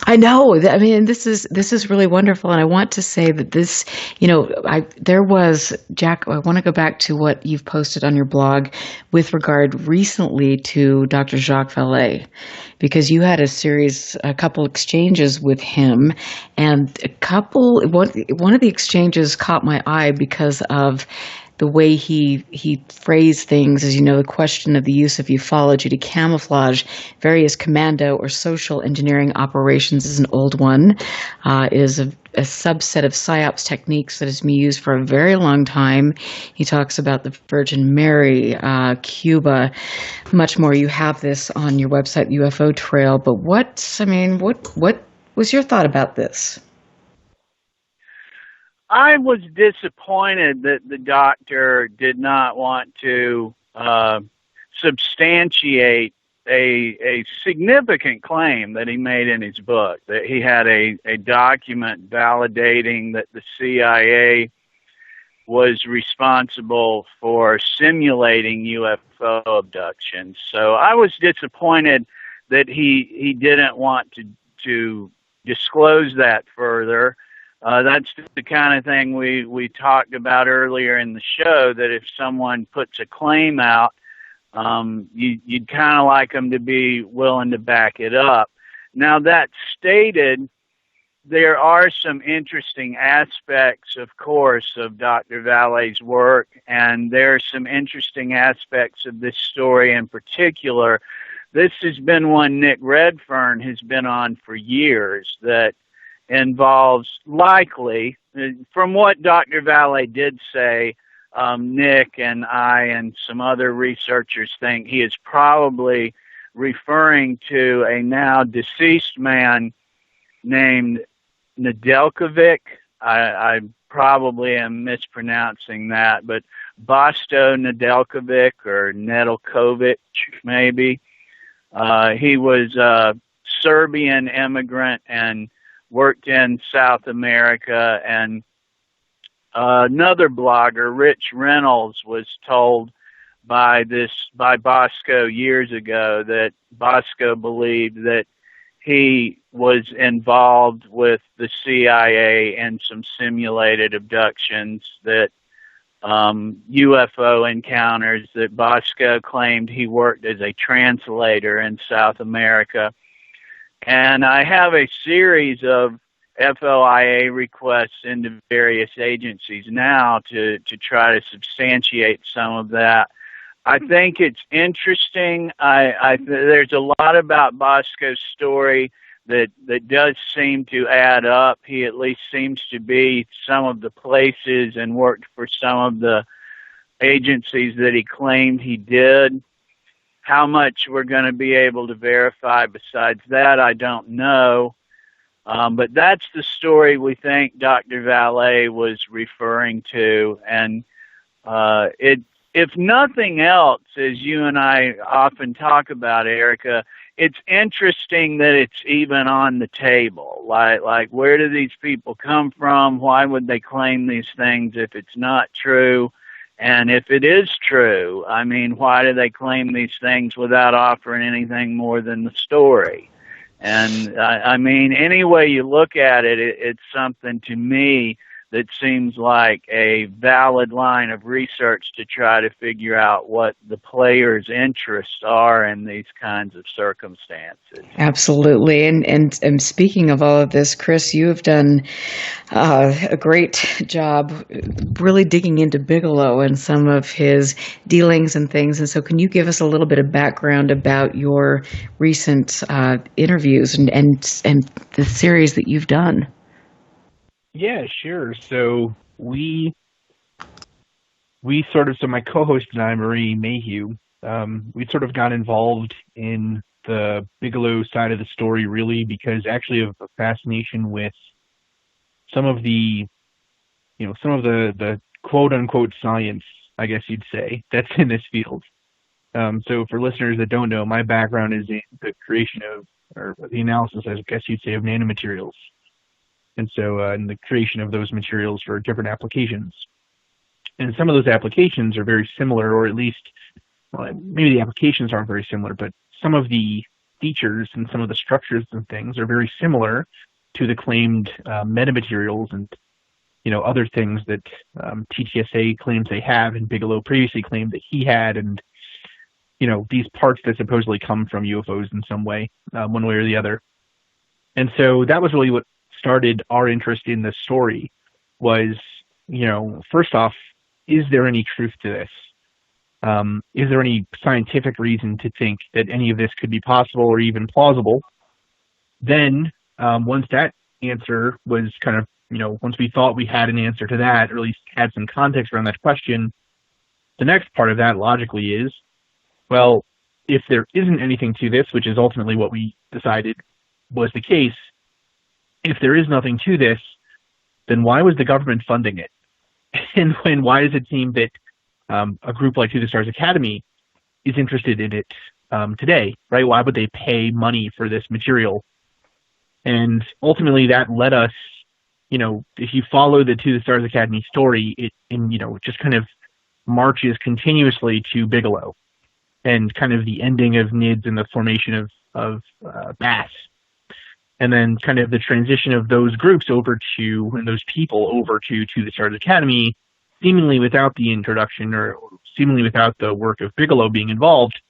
I know. I mean, this is really wonderful, and I want to say that this, there was, Jack, I want to go back to what you've posted on your blog with regard recently to Dr. Jacques Vallée, because you had a couple exchanges with him, and one of the exchanges caught my eye because of the way he phrased things, as you know, the question of the use of ufology to camouflage various commando or social engineering operations is an old one. It is a subset of PSYOPs techniques that has been used for a very long time. He talks about the Virgin Mary, Cuba, much more. You have this on your website, UFO Trail. But what was your thought about this? I was disappointed that the doctor did not want to substantiate a significant claim that he made in his book, that he had a document validating that the CIA was responsible for simulating UFO abductions. So I was disappointed that he didn't want to disclose that further. That's the kind of thing we talked about earlier in the show, that if someone puts a claim out, you'd kind of like them to be willing to back it up. Now, that stated, there are some interesting aspects, of course, of Dr. Vallee's work, and there are some interesting aspects of this story in particular. This has been one Nick Redfern has been on for years, that involves likely, from what Dr. Vallee did say, Nick and I and some other researchers think he is probably referring to a now deceased man named Nedeljkovic. I probably am mispronouncing that, but Bosto Nedeljkovic or Nedeljkovic maybe. He was a Serbian immigrant and worked in South America, and another blogger, Rich Reynolds, was told by Bosco years ago that Bosco believed that he was involved with the CIA in some simulated abductions, that UFO encounters, that Bosco claimed he worked as a translator in South America. And I have a series of FOIA requests into various agencies now to try to substantiate some of that. I think it's interesting. There's a lot about Bosco's story that does seem to add up. He at least seems to be some of the places and worked for some of the agencies that he claimed he did. How much we're going to be able to verify besides that, I don't know. But that's the story we think Dr. Vallee was referring to. And if nothing else, as you and I often talk about, Erica, it's interesting that it's even on the table. Like where do these people come from? Why would they claim these things if it's not true? And if it is true, I mean, why do they claim these things without offering anything more than the story? And I mean, any way you look at it, it's something to me that seems like a valid line of research to try to figure out what the players' interests are in these kinds of circumstances. Absolutely. And speaking of all of this, Chris, you have done a great job really digging into Bigelow and some of his dealings and things. And so can you give us a little bit of background about your recent interviews and the series that you've done? Yeah, sure. So my co-host and I, Marie Mayhew, we sort of got involved in the Bigelow side of the story really because actually of a fascination with some of the quote unquote science, I guess you'd say, that's in this field. So for listeners that don't know, my background is in the creation of, or the analysis, I guess you'd say, of nanomaterials. And so in the creation of those materials for different applications. And some of those applications are very similar, or at least, well, maybe the applications aren't very similar, but some of the features and some of the structures and things are very similar to the claimed metamaterials and, other things that TTSA claims they have, and Bigelow previously claimed that he had, and, these parts that supposedly come from UFOs in some way, one way or the other. And so that was really what started our interest in the story was, first off, is there any truth to this? Is there any scientific reason to think that any of this could be possible or even plausible? Then, once that answer was kind of, once we thought we had an answer to that, or at least had some context around that question, the next part of that logically is, well, if there isn't anything to this, which is ultimately what we decided was the case, if there is nothing to this, then why was the government funding it? And why does it seem that a group like To the Stars Academy is interested in it today, right? Why would they pay money for this material? And ultimately that led us, if you follow the To the Stars Academy story, it just kind of marches continuously to Bigelow and kind of the ending of NIDS and the formation of BASS. And then kind of the transition of those groups and those people over to the Stars Academy, seemingly without the introduction or seemingly without the work of Bigelow being involved.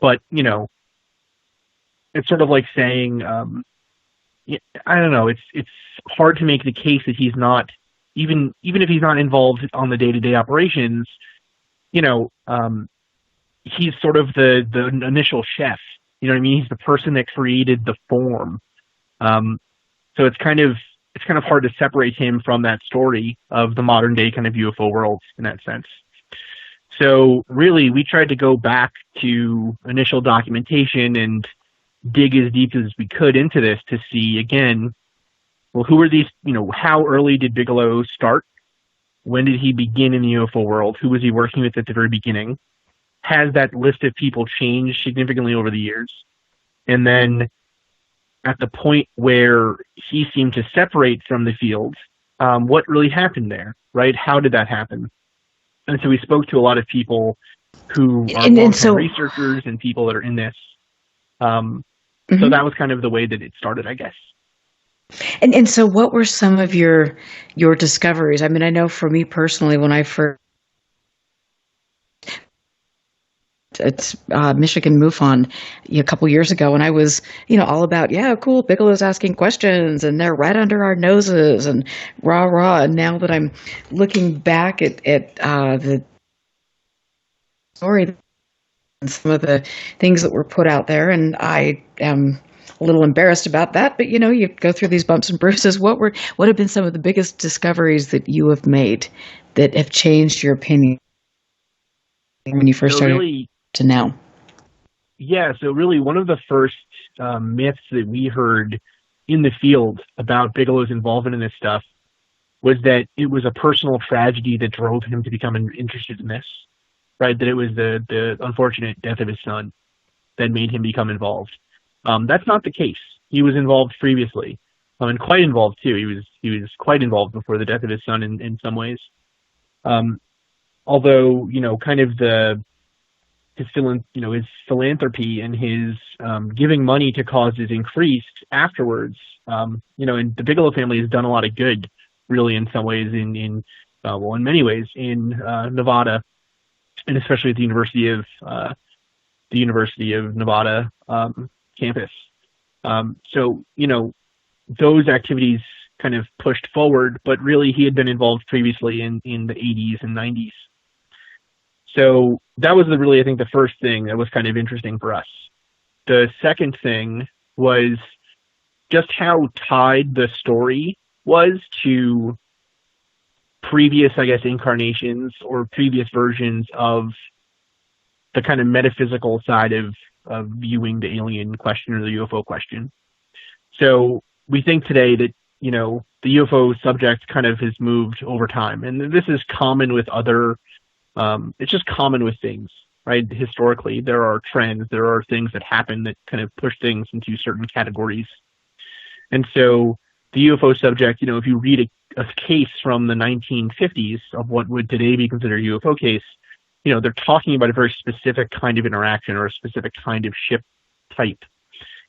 But, it's sort of like saying, I don't know, it's hard to make the case that he's not, even if he's not involved on the day-to-day operations, he's sort of the initial chef. You know what I mean? He's the person that created the form. So it's kind of hard to separate him from that story of the modern day kind of UFO world in that sense. So really, we tried to go back to initial documentation and dig as deep as we could into this to see, again, well, who are these, how early did Bigelow start? When did he begin in the UFO world? Who was he working with at the very beginning? Has that list of people changed significantly over the years? And then at the point where he seemed to separate from the field, what really happened there, right? How did that happen? And so we spoke to a lot of people who are researchers and people that are in this. So that was kind of the way that it started, I guess. And so what were some of your discoveries? I mean, I know for me personally, when I first at Michigan MUFON a couple years ago, and I was, all about, cool, Bigelow's asking questions, and they're right under our noses, and rah rah. And now that I'm looking back at the story and some of the things that were put out there, and I am a little embarrassed about that, but you go through these bumps and bruises. What have been some of the biggest discoveries that you have made that have changed your opinion when you first started to now? Yeah, so really one of the first myths that we heard in the field about Bigelow's involvement in this stuff was that it was a personal tragedy that drove him to become interested in this, right? That it was the unfortunate death of his son that made him become involved. That's not the case. He was involved previously, and quite involved too. He was quite involved before the death of his son in some ways. Although, kind of his philanthropy and his giving money to causes increased afterwards. And the Bigelow family has done a lot of good, really, in some ways, in many ways in Nevada, and especially at the University of Nevada campus. So those activities kind of pushed forward, but really he had been involved previously in the 80s and 90s. So that was I think the first thing that was kind of interesting for us. The second thing was just how tied the story was to previous, I guess, incarnations or previous versions of the kind of metaphysical side of viewing the alien question or the UFO question. So we think today that, the UFO subject kind of has moved over time. And this is common with other, it's just common with things, right? Historically, there are trends, there are things that happen that kind of push things into certain categories. And so the UFO subject, if you read a case from the 1950s of what would today be considered a UFO case, they're talking about a very specific kind of interaction or a specific kind of ship type.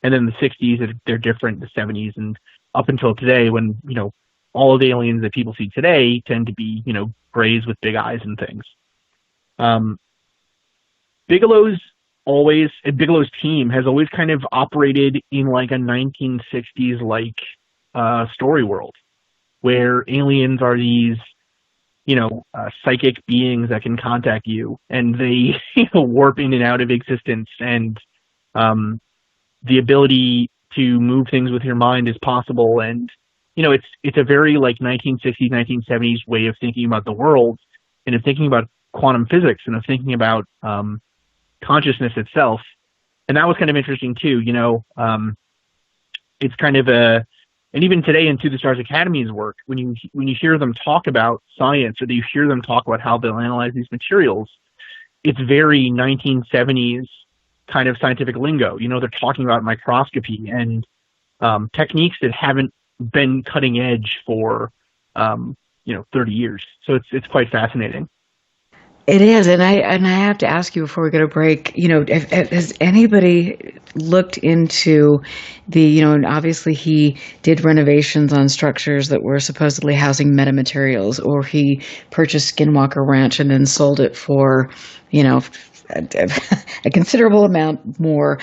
And then the 60s, they're different, the 70s, and up until today when, all of the aliens that people see today tend to be, grays with big eyes and things. Bigelow's team has always kind of operated in like a 1960s story world where aliens are these psychic beings that can contact you, and they warp in and out of existence, and the ability to move things with your mind is possible. And it's a very 1960s, 1970s way of thinking about the world, and of thinking about quantum physics, and of thinking about consciousness itself. And that was kind of interesting too. It's kind of and even today in Through the Stars Academy's work, when you hear them talk about science, or you hear them talk about how they'll analyze these materials, it's very 1970s kind of scientific lingo. They're talking about microscopy and techniques that haven't been cutting edge for 30 years. So it's quite fascinating. It is, and I have to ask you before we go to break. Has anybody looked into the? And obviously he did renovations on structures that were supposedly housing metamaterials, or he purchased Skinwalker Ranch and then sold it for, a considerable amount more.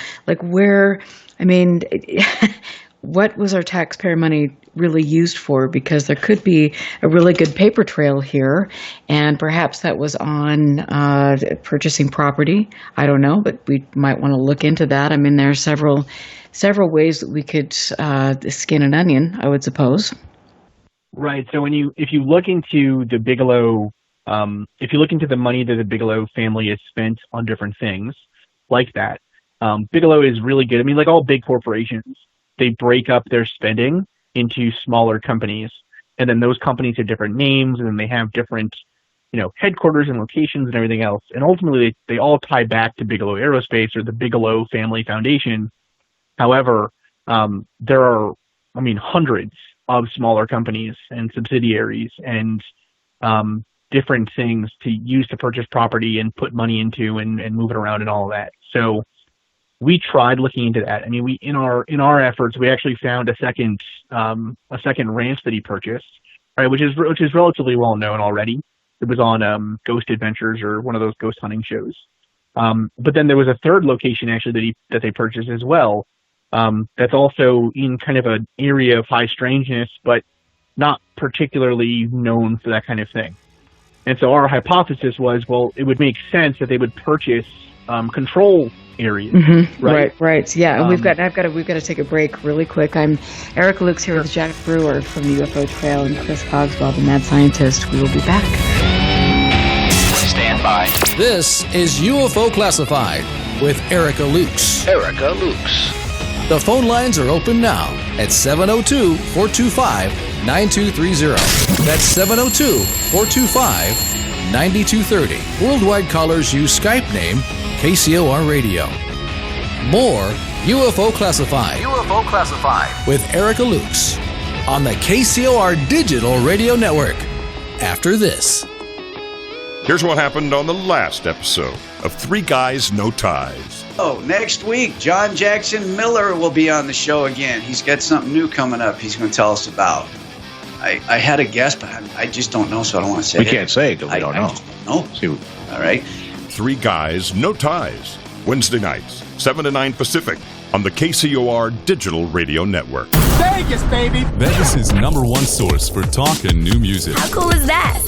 What was our taxpayer money really used for? Because there could be a really good paper trail here, and perhaps that was on purchasing property. I don't know, but we might want to look into that. There are several ways that we could skin an onion, I would suppose. Right. So if you look into the Bigelow, if you look into the money that the Bigelow family has spent on different things like that, Bigelow is really good. Like all big corporations, they break up their spending into smaller companies, and then those companies have different names, and then they have different, headquarters and locations and everything else. And ultimately, they all tie back to Bigelow Aerospace or the Bigelow Family Foundation. However, there are, hundreds of smaller companies and subsidiaries and different things to use to purchase property and put money into and move it around and all of that. So we tried looking into that. We in our efforts, we actually found a second ranch that he purchased, right, which is relatively well known already. It was on Ghost Adventures, or one of those ghost hunting shows. But then there was a third location actually that they purchased as well. That's also in kind of an area of high strangeness, but not particularly known for that kind of thing. And so our hypothesis was, well, it would make sense that they would purchase control areas. Mm-hmm. Right. Yeah, and we've got to take a break really quick. I'm Erica Luke's here with Jack Brewer from the UFO Trail and Chris Cogswell, the Mad Scientist. We will be back. Stand by. This is UFO Classified with Erica Lukes. The phone lines are open now at 702-425-9230. That's 702-425-9230. Worldwide callers use Skype name KCOR Radio. More UFO Classified with Erica Lukes on the KCOR Digital Radio Network. After this. Here's what happened on the last episode of Three Guys, No Ties. Oh, next week, John Jackson Miller will be on the show again. He's got something new coming up he's going to tell us about. I had a guess, but I just don't know, so I don't want to say it. We can't say it because we don't know. No. All right. Three Guys, No Ties. Wednesday nights, 7 to 9 Pacific on the KCOR Digital Radio Network. Vegas, baby! Vegas' #1 source for talk and new music. How cool is that?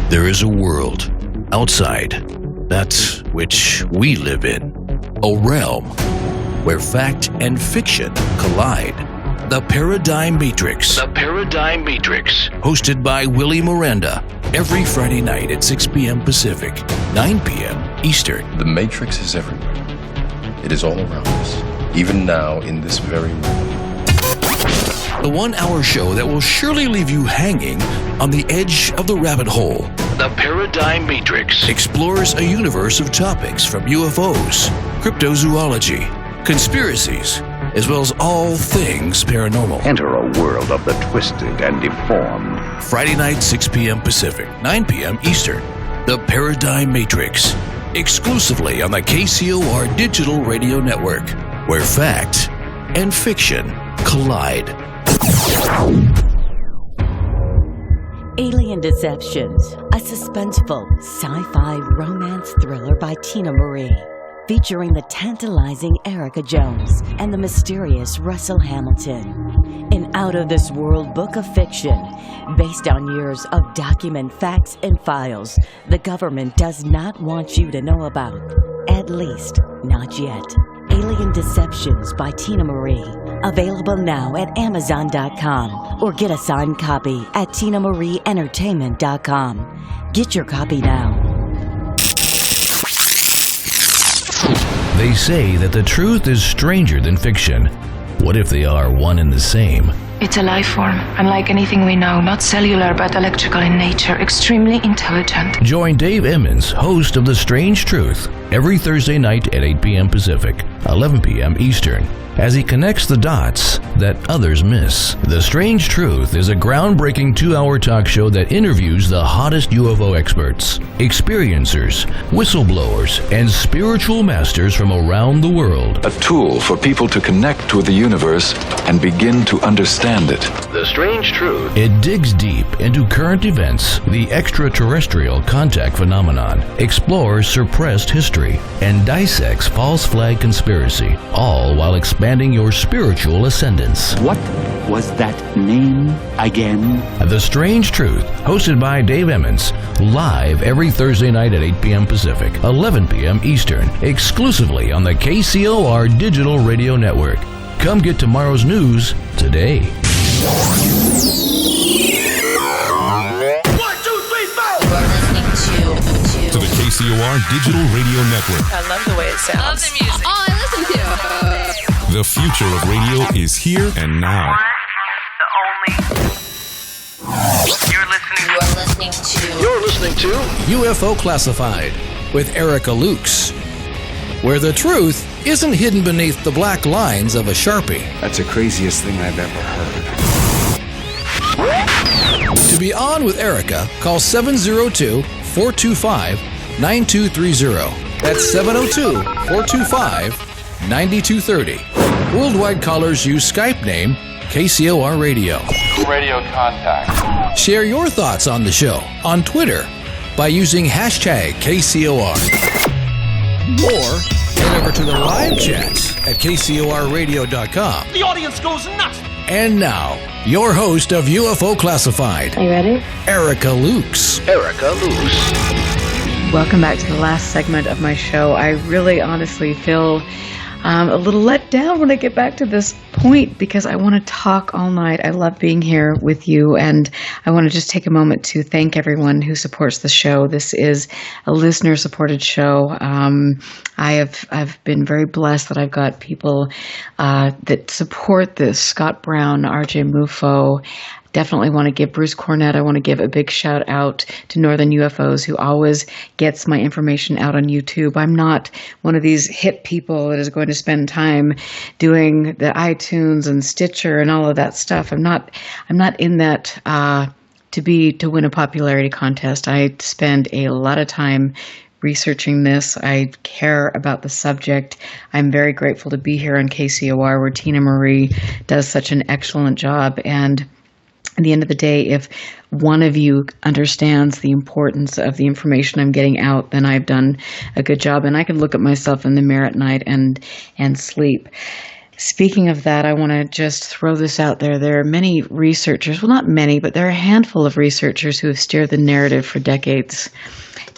There is a world outside that which we live in. A realm where fact and fiction collide. The Paradigm Matrix. Hosted by Willie Miranda. Every Friday night at 6 p.m. Pacific, 9 p.m. Eastern. The Matrix is everywhere. It is all around us. Even now, in this very moment. The 1-hour show that will surely leave you hanging on the edge of the rabbit hole. The Paradigm Matrix explores a universe of topics from UFOs, cryptozoology, conspiracies, as well as all things paranormal. Enter a world of the twisted and deformed. Friday night, 6 p.m. Pacific, 9 p.m. Eastern. The Paradigm Matrix. Exclusively on the KCOR Digital Radio Network, where fact and fiction collide. Alien Deceptions, a suspenseful sci-fi romance thriller by Tina Marie. featuring the tantalizing Erica Jones and the mysterious Russell Hamilton. An out-of-this-world book of fiction based on years of document facts and files the government does not want you to know about. At least, not yet. Alien Deceptions by Tina Marie. Available now at Amazon.com or get a signed copy at TinaMarieEntertainment.com. Get your copy now. They say that the truth is stranger than fiction. What if they are one and the same? It's a life form, unlike anything we know, not cellular but electrical in nature, extremely intelligent. Join Dave Emmons, host of The Strange Truth, every Thursday night at 8 p.m. Pacific, 11 p.m. Eastern, as he connects the dots that others miss. The Strange Truth is a groundbreaking 2-hour talk show that interviews the hottest UFO experts, experiencers, whistleblowers, and spiritual masters from around the world. A tool for people to connect with the universe and begin to understand it. The Strange Truth. It digs deep into current events, the extraterrestrial contact phenomenon, explores suppressed history, and dissects false flag conspiracy, all while expanding your spiritual ascendance. What was that name again? The Strange Truth, hosted by Dave Emmons, live every Thursday night at 8 p.m. Pacific, 11 p.m. Eastern, exclusively on the KCOR Digital Radio Network. Come get tomorrow's news today. 1, 2, 3, 4. To the KCOR Digital Radio Network. I love the way it sounds. Love the music. All I listen to. The future of radio is here and now. You're listening to UFO Classified with Erica Lukes, where the truth isn't hidden beneath the black lines of a Sharpie. That's the craziest thing I've ever heard. To be on with Erica, call 702-425-9230. That's 702-425-9230. Worldwide callers use Skype name KCOR Radio. Radio contact. Share your thoughts on the show on Twitter by using hashtag KCOR. Or head over to the live chats at KCORradio.com. The audience goes nuts. And now, your host of UFO Classified. Are you ready? Erica Lukes. Erica Lukes. Welcome back to the last segment of my show. I really honestly feel a little let down when I get back to this point because I want to talk all night. I love being here with you, and I want to just take a moment to thank everyone who supports the show. This is a listener-supported show. I've been very blessed that I've got people that support this. Scott Brown, RJ Mufo. Definitely want to give Bruce Cornett, I want to give a big shout out to Northern UFOs, who always gets my information out on YouTube. I'm not one of these hip people that is going to spend time doing the iTunes and Stitcher and all of that stuff. I'm not in that to win a popularity contest. I spend a lot of time researching this. I care about the subject. I'm very grateful to be here on KCOR, where Tina Marie does such an excellent job. And at the end of the day, if one of you understands the importance of the information I'm getting out, then I've done a good job, and I can look at myself in the mirror at night and sleep. Speaking of that, I want to just throw this out there. There are many researchers, well, not many, but there are a handful of researchers who have steered the narrative for decades.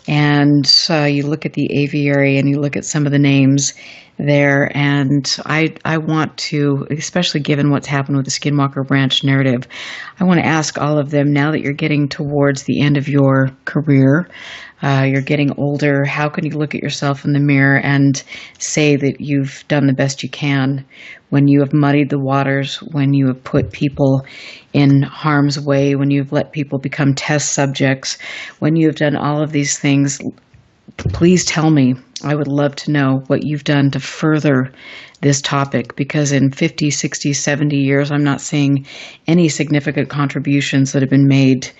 And you look at the aviary and you look at some of the names there, and I want to, especially given what's happened with the Skinwalker Ranch narrative, I want to ask all of them, now that you're getting towards the end of your career, you're getting older, how can you look at yourself in the mirror and say that you've done the best you can when you have muddied the waters, when you have put people in harm's way, when you've let people become test subjects, when you have done all of these things? Please tell me. I would love to know what you've done to further this topic, because in 50, 60, 70 years, I'm not seeing any significant contributions that have been made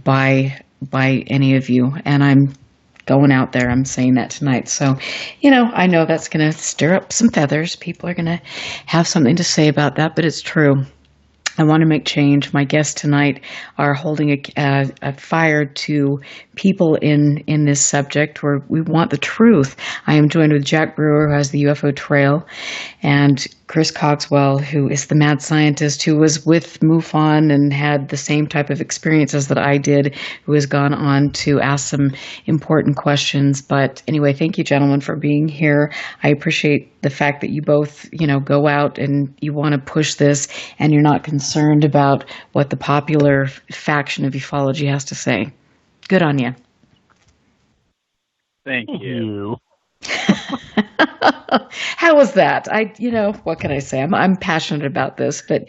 by any of you. And I'm going out there, I'm saying that tonight. So, I know that's going to stir up some feathers. People are going to have something to say about that, but it's true. I want to make change. My guests tonight are holding a fire to people in this subject where we want the truth. I am joined with Jack Brewer, who has the UFO Trail, and Chris Cogswell, who is the mad scientist who was with MUFON and had the same type of experiences that I did, who has gone on to ask some important questions. But anyway, thank you, gentlemen, for being here. I appreciate the fact that you both, go out and you want to push this and you're not concerned about what the popular faction of ufology has to say. Good on you. Thank you. How was that? What can I say? I'm passionate about this, but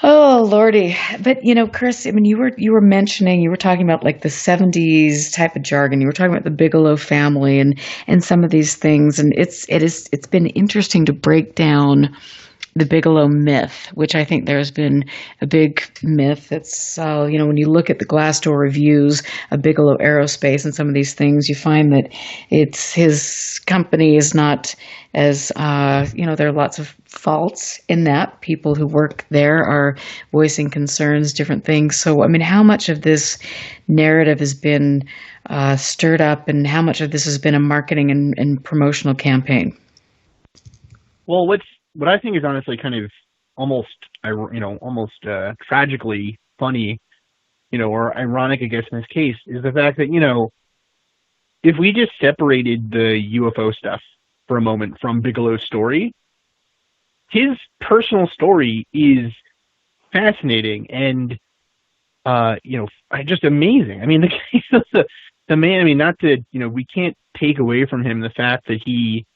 oh Lordy. But Chris, I mean, you were talking about like the 70s type of jargon. You were talking about the Bigelow family and some of these things, and it's been interesting to break down the Bigelow myth, which I think there's been a big myth. It's, when you look at the Glassdoor reviews of Bigelow Aerospace and some of these things, you find that it's his company is not as, there are lots of faults in that. People who work there are voicing concerns, different things. So, I mean, how much of this narrative has been stirred up, and how much of this has been a marketing and promotional campaign? Well, what I think is honestly kind of almost tragically funny, or ironic, I guess, in this case, is the fact that, if we just separated the UFO stuff for a moment from Bigelow's story, his personal story is fascinating and, just amazing. I mean, the man, I mean, not to, we can't take away from him the fact that he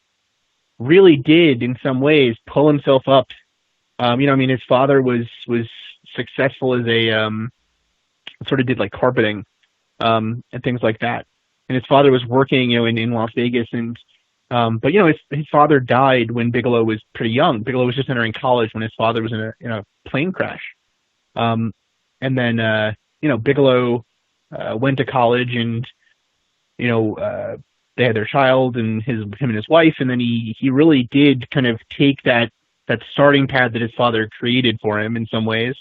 really did in some ways pull himself up. His father was successful as a sort of did like carpeting and things like that, and his father was working in Las Vegas, and but his father died when Bigelow was pretty young. Bigelow was just entering college when his father was in a plane crash, and then Bigelow went to college, and they had their child and him and his wife, and then he really did kind of take that starting pad that his father created for him in some ways.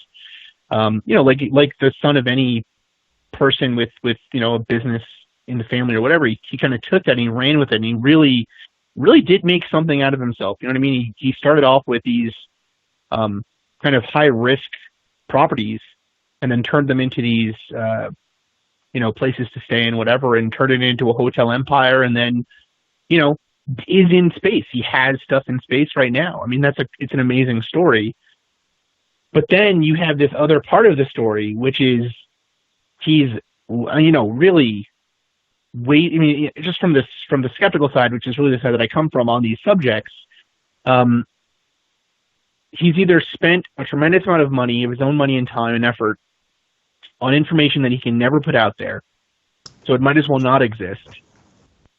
Like the son of any person with a business in the family or whatever, he kind of took that and he ran with it, and he really did make something out of himself. You know what I mean? He started off with these kind of high risk properties, and then turned them into these places to stay and whatever, and turned it into a hotel empire, and then, is in space. He has stuff in space right now. I mean, it's an amazing story. But then you have this other part of the story, which is he's, really just from the skeptical side, which is really the side that I come from on these subjects, he's either spent a tremendous amount of money, of his own money and time and effort, on information that he can never put out there, so it might as well not exist,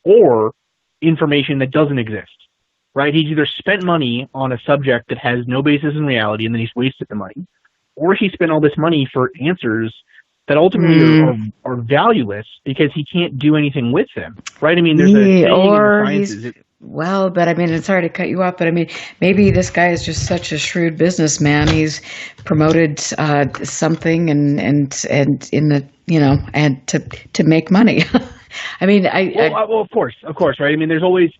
or information that doesn't exist, right? He's either spent money on a subject that has no basis in reality, and then he's wasted the money, or he spent all this money for answers that ultimately are valueless because he can't do anything with them, right? I mean, there's a saying in the sciences. Well, but I mean, it's sorry to cut you off, but I mean, maybe this guy is just such a shrewd businessman. He's promoted something and in the and to make money. I mean, well, of course, right? I mean, there's always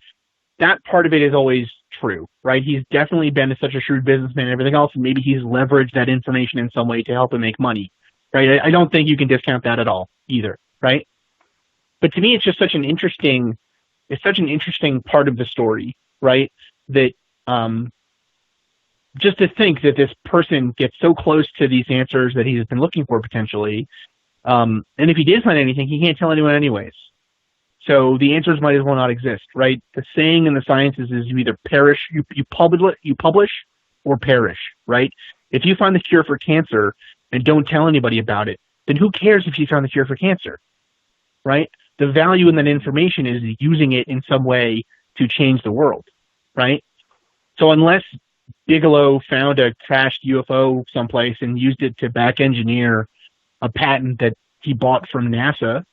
that part of it is always true, right? He's definitely been such a shrewd businessman and everything else, and maybe he's leveraged that information in some way to help him make money, right? I don't think you can discount that at all either, right? But to me, it's just such an interesting part of the story, right? That just to think that this person gets so close to these answers that he's been looking for potentially, and if he did find anything, he can't tell anyone anyways. So the answers might as well not exist, right? The saying in the sciences is you either perish, you publish or perish, right? If you find the cure for cancer and don't tell anybody about it, then who cares if you found the cure for cancer, right? The value in that information is using it in some way to change the world, right? So unless Bigelow found a crashed UFO someplace and used it to back engineer a patent that he bought from NASA,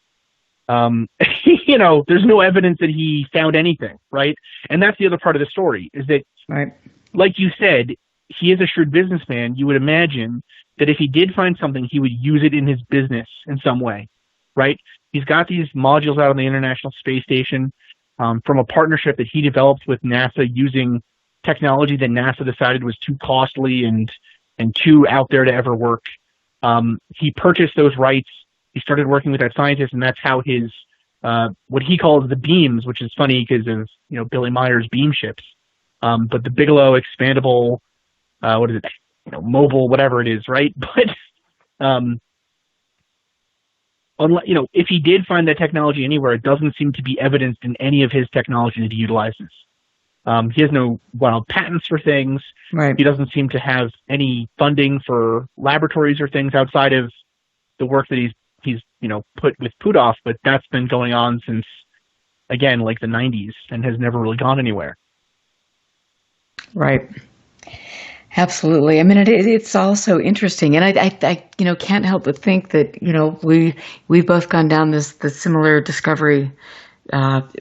there's no evidence that he found anything, right? And that's the other part of the story, is that, right, like you said, he is a shrewd businessman. You would imagine that if he did find something, he would use it in his business in some way, right? He's got these modules out on the International Space Station from a partnership that he developed with NASA using technology that NASA decided was too costly and too out there to ever work. He purchased those rights. He started working with that scientist, and that's how his what he calls the beams, which is funny because of Billy Meyer's beam ships. But the Bigelow expandable, what is it? Mobile, whatever it is, right? But if he did find that technology anywhere, it doesn't seem to be evidenced in any of his technology that he utilizes. He has no wild patents for things. Right. He doesn't seem to have any funding for laboratories or things outside of the work that he's put with Puthoff, but that's been going on since, again, like the 90s and has never really gone anywhere. Right. Absolutely. I mean, it's also interesting, and I can't help but think that we've both gone down the similar discovery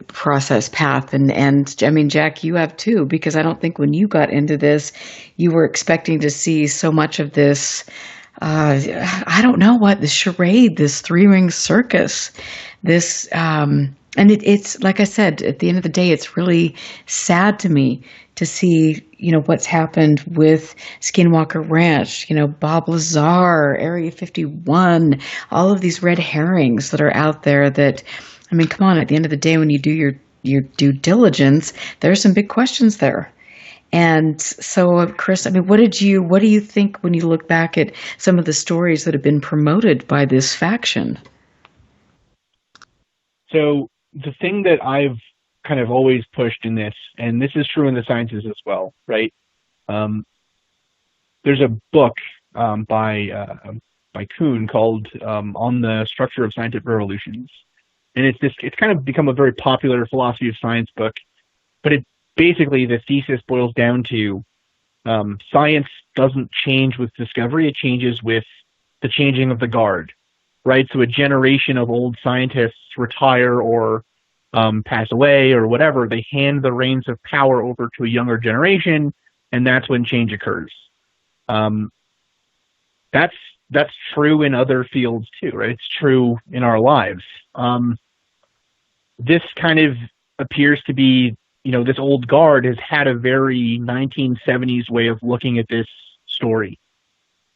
process path, and I mean, Jack, you have too, because I don't think when you got into this, you were expecting to see so much of this. I don't know what this charade, this three-ring circus, this. And it's like I said, at the end of the day, it's really sad to me to see, what's happened with Skinwalker Ranch, Bob Lazar, Area 51, all of these red herrings that are out there that, I mean, come on, at the end of the day, when you do your due diligence, there are some big questions there. And so, Chris, I mean, what do you think when you look back at some of the stories that have been promoted by this faction? So the thing that I've kind of always pushed in this, and this is true in the sciences as well, right? There's a book by Kuhn called "On the Structure of Scientific Revolutions," and it's kind of become a very popular philosophy of science book. But it basically, the thesis boils down to science doesn't change with discovery; it changes with the changing of the guard. Right, so a generation of old scientists retire or pass away or whatever. They hand the reins of power over to a younger generation, and that's when change occurs. That's true in other fields too, right? It's true in our lives. This kind of appears to be, this old guard has had a very 1970s way of looking at this story,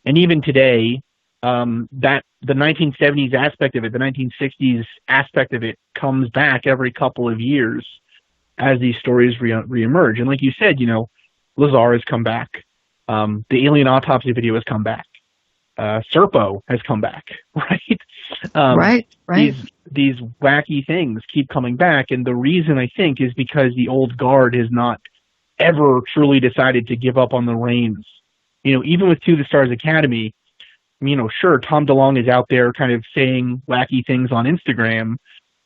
and even today. That the 1970s aspect of it, the 1960s aspect of it comes back every couple of years as these stories reemerge. And like you said, Lazar has come back. The alien autopsy video has come back. Serpo has come back, right? Right. These wacky things keep coming back. And the reason, I think, is because the old guard has not ever truly decided to give up on the reins. Even with To the Stars Academy, sure, Tom DeLonge is out there kind of saying wacky things on Instagram,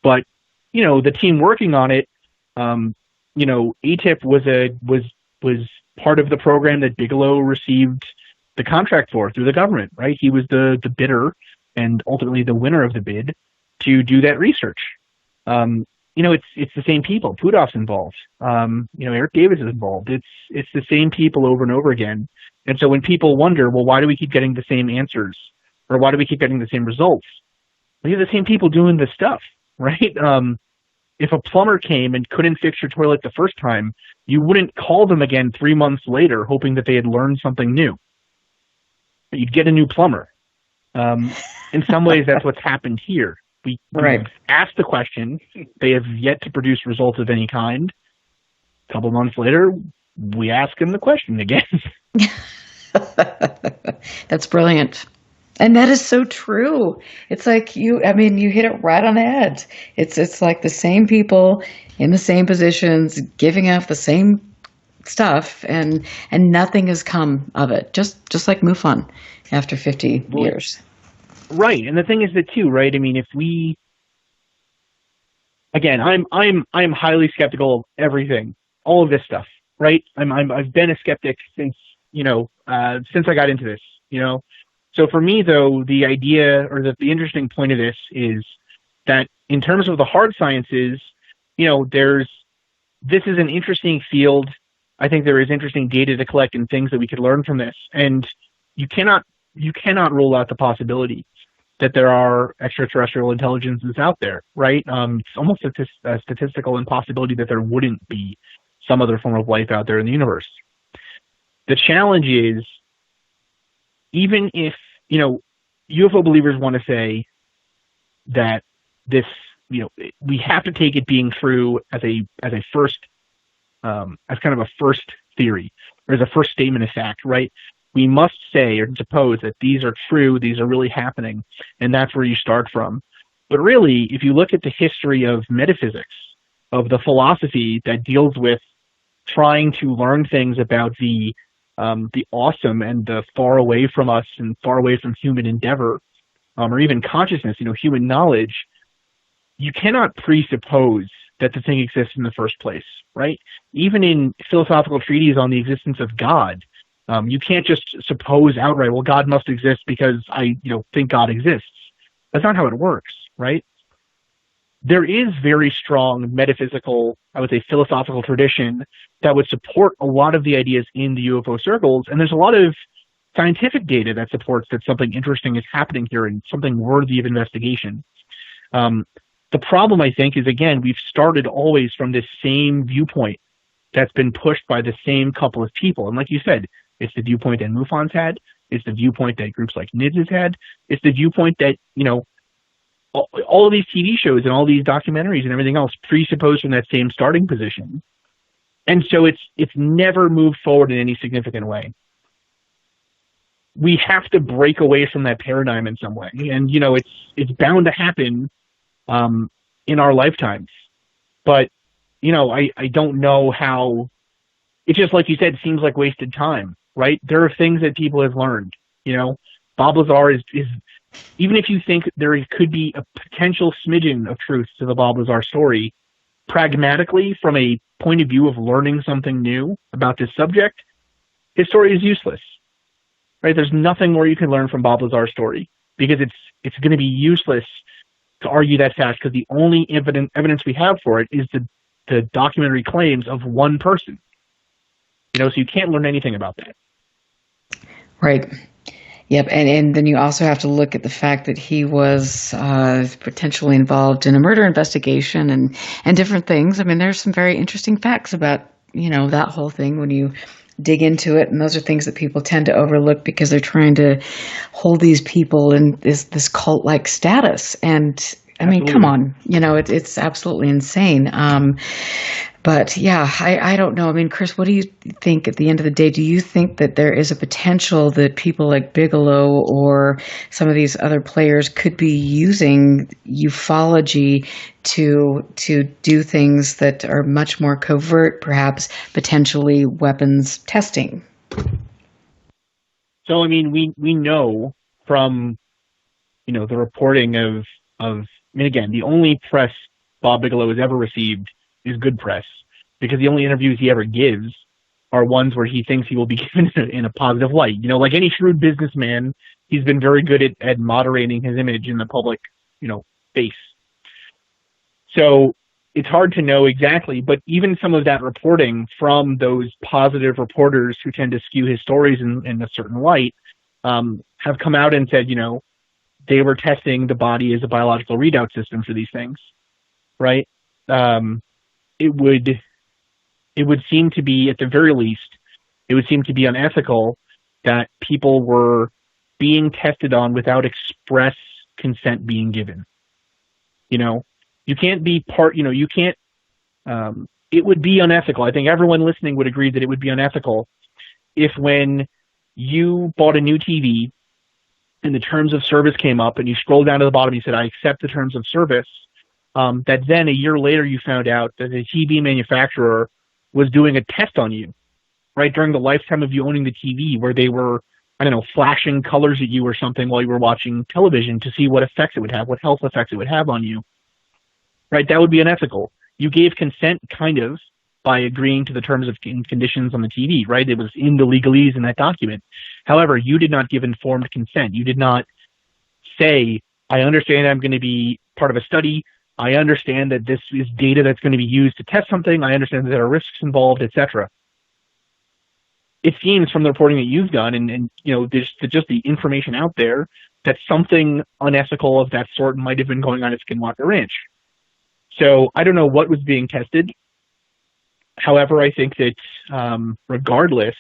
but, the team working on it, ATIP was part of the program that Bigelow received the contract for through the government, right? He was the bidder and ultimately the winner of the bid to do that research. It's the same people. Puthoff's involved. Eric Davis is involved. It's the same people over and over again. And so when people wonder, well, why do we keep getting the same answers? Or why do we keep getting the same results? We have the same people doing this stuff, right? If a plumber came and couldn't fix your toilet the first time, you wouldn't call them again 3 months later hoping that they had learned something new. You'd get a new plumber. In some ways, that's what's happened here. We've asked the question. They have yet to produce results of any kind. A couple months later, we ask them the question again. That's brilliant. And that is so true. It's like you hit it right on the head. It's like the same people in the same positions giving off the same stuff and nothing has come of it. Just like MUFON after 50 years. Right. And the thing is that too, right? I mean, if we, again, I'm highly skeptical of everything, all of this stuff, right? I've been a skeptic since I got into this, So for me, though, the idea or the interesting point of this is that in terms of the hard sciences, this is an interesting field I think there is interesting data to collect and things that we could learn from this. And you cannot rule out the possibility that there are extraterrestrial intelligences out there, right? It's almost a statistical impossibility that there wouldn't be some other form of life out there in the universe. The challenge is, even if, UFO believers want to say that this, we have to take it being true as a first, as kind of a first theory, or as a first statement of fact, right? We must say or suppose that these are true, these are really happening, and that's where you start from. But really, if you look at the history of metaphysics, of the philosophy that deals with trying to learn things about the awesome and the far away from us and far away from human endeavor, or even consciousness, human knowledge, you cannot presuppose that the thing exists in the first place, right? Even in philosophical treatises on the existence of God, you can't just suppose outright, well, God must exist because I, think God exists. That's not how it works, right? There is very strong metaphysical, I would say philosophical tradition that would support a lot of the ideas in the UFO circles, and there's a lot of scientific data that supports that something interesting is happening here and something worthy of investigation. The problem, I think, is, again, we've started always from this same viewpoint that's been pushed by the same couple of people. And like you said, it's the viewpoint that MUFON's had. It's the viewpoint that groups like NIDS has had. It's the viewpoint that, all of these TV shows and all these documentaries and everything else presuppose from that same starting position. And so it's never moved forward in any significant way. We have to break away from that paradigm in some way. And, it's bound to happen in our lifetimes. But, I don't know how. It's just like you said, seems like wasted time, right? There are things that people have learned. Bob Lazar is even if you think there could be a potential smidgen of truth to the Bob Lazar story, pragmatically, from a point of view of learning something new about this subject, his story is useless, right? There's nothing more you can learn from Bob Lazar's story, because it's going to be useless to argue that fact, because the only evidence we have for it is the documentary claims of one person. So you can't learn anything about that. Right. Yep, and then you also have to look at the fact that he was potentially involved in a murder investigation and different things. I mean, there's some very interesting facts about, that whole thing when you dig into it, and those are things that people tend to overlook because they're trying to hold these people in this cult-like status. And, I mean, come on, it's absolutely insane. But yeah, I don't know. I mean, Chris, what do you think at the end of the day? Do you think that there is a potential that people like Bigelow or some of these other players could be using ufology to do things that are much more covert, perhaps potentially weapons testing? So, I mean, we know from, the reporting of, again, the only press Bob Bigelow has ever received is good press, because the only interviews he ever gives are ones where he thinks he will be given in a positive light. Like any shrewd businessman, he's been very good at moderating his image in the public, face. So it's hard to know exactly, but even some of that reporting from those positive reporters who tend to skew his stories in a certain light, have come out and said, they were testing the body as a biological readout system for these things, right? It would seem to be, at the very least, it would seem to be unethical that people were being tested on without express consent being given. You can't be you can't, it would be unethical. I think everyone listening would agree that it would be unethical if, when you bought a new TV and the terms of service came up and you scrolled down to the bottom, you said, I accept the terms of service, that then a year later you found out that the TV manufacturer was doing a test on you, right, during the lifetime of you owning the TV, where they were, flashing colors at you or something while you were watching television to see what effects it would have, what health effects it would have on you, right? That would be unethical. You gave consent, kind of, by agreeing to the terms and conditions on the TV, right? It was in the legalese in that document. However, you did not give informed consent. You did not say, I understand I'm going to be part of a study. I understand that this is data that's going to be used to test something. I understand that there are risks involved, etc. it seems from the reporting that you've done and there's just the information out there that something unethical of that sort might have been going on at Skinwalker Ranch. So I don't know what was being tested. However, I think that regardless,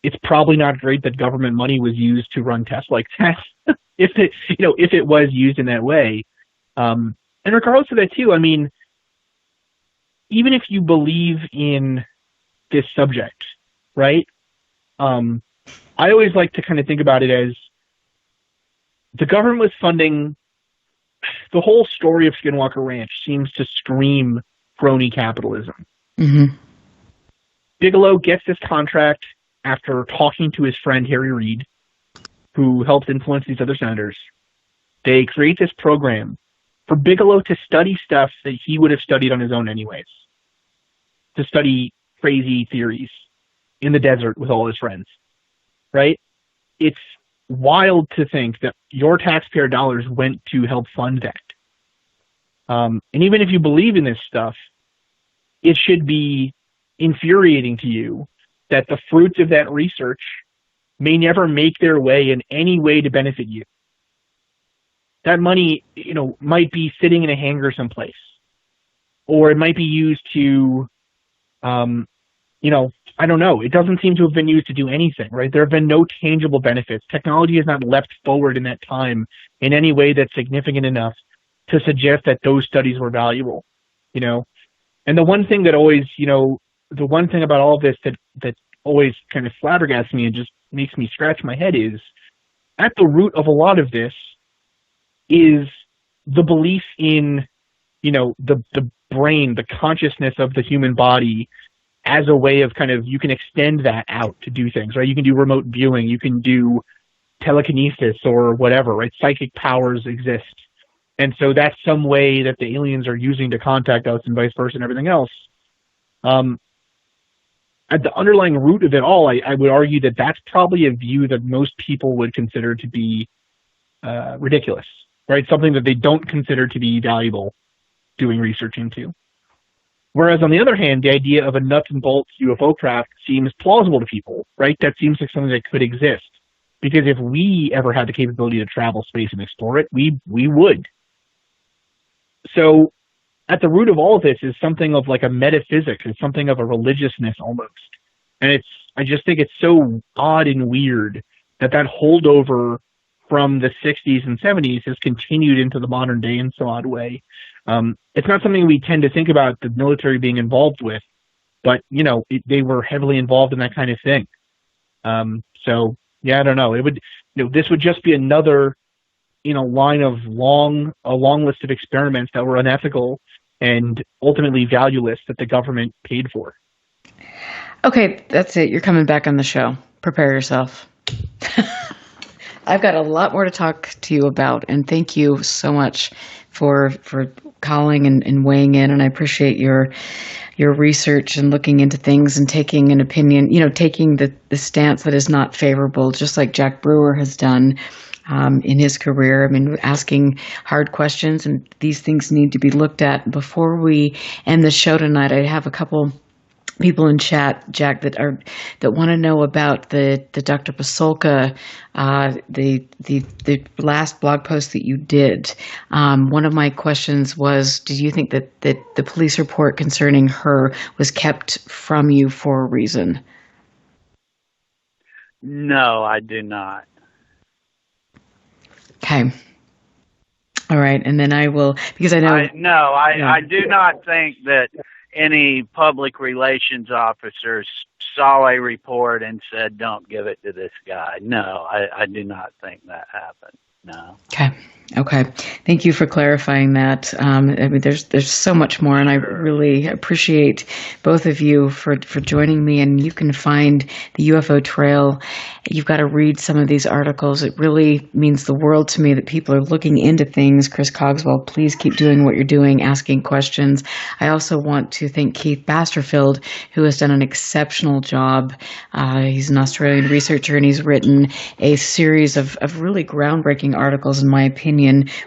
it's probably not great that government money was used to run tests like that. if it was used in that way. And regardless of that too, I mean, even if you believe in this subject, right? I always like to kind of think about it as the government was funding the whole story of Skinwalker Ranch seems to scream crony capitalism. Mm-hmm. Bigelow gets this contract after talking to his friend Harry Reid, who helped influence these other senators. They create this program for Bigelow to study stuff that he would have studied on his own anyways. To study crazy theories in the desert with all his friends, right? It's wild to think that your taxpayer dollars went to help fund that. And even if you believe in this stuff, it should be infuriating to you that the fruits of that research may never make their way in any way to benefit you. That money, might be sitting in a hangar someplace, or it might be used to, I don't know. It doesn't seem to have been used to do anything, right? There have been no tangible benefits. Technology has not leapt forward in that time in any way that's significant enough to suggest that those studies were valuable, And the one thing that always, the one thing about all this that always kind of flabbergasts me and just makes me scratch my head is, at the root of a lot of this is the belief in, the brain, the consciousness of the human body as a way of kind of, you can extend that out to do things, right? You can do remote viewing, you can do telekinesis or whatever, right? Psychic powers exist. And so that's some way that the aliens are using to contact us and vice versa and everything else. At the underlying root of it all, I would argue that that's probably a view that most people would consider to be ridiculous, right? Something that they don't consider to be valuable doing research into. Whereas on the other hand, the idea of a nuts and bolts UFO craft seems plausible to people, right? That seems like something that could exist. Because if we ever had the capability to travel space and explore it, we would. So at the root of all of this is something of like a metaphysics, it's something of a religiousness almost. And I just think it's so odd and weird that holdover from the 60s and 70s has continued into the modern day in some odd way. It's not something we tend to think about the military being involved with, but, they were heavily involved in that kind of thing. So, yeah, I don't know. It would, this would just be another, line of a long list of experiments that were unethical and ultimately valueless that the government paid for. Okay, that's it. You're coming back on the show. Prepare yourself. I've got a lot more to talk to you about, and thank you so much for calling and weighing in, and I appreciate your research and looking into things and taking an opinion, taking the stance that is not favorable, just like Jack Brewer has done in his career. I mean, asking hard questions, and these things need to be looked at. Before we end the show tonight, I have a couple people in chat, Jack, that want to know about the Dr. Pasulka, the last blog post that you did. One of my questions was, do you think that the police report concerning her was kept from you for a reason? No, I do not. Okay. All right, and then I will, because I know... I do not think that any public relations officers saw a report and said, don't give it to this guy. No, I do not think that happened. No. Okay. Thank you for clarifying that. I mean, there's so much more, and I really appreciate both of you for joining me. And you can find the UFO Trail. You've got to read some of these articles. It really means the world to me that people are looking into things. Chris Cogswell, please keep doing what you're doing, asking questions. I also want to thank Keith Basterfield, who has done an exceptional job. He's an Australian researcher, and he's written a series of really groundbreaking articles, in my opinion,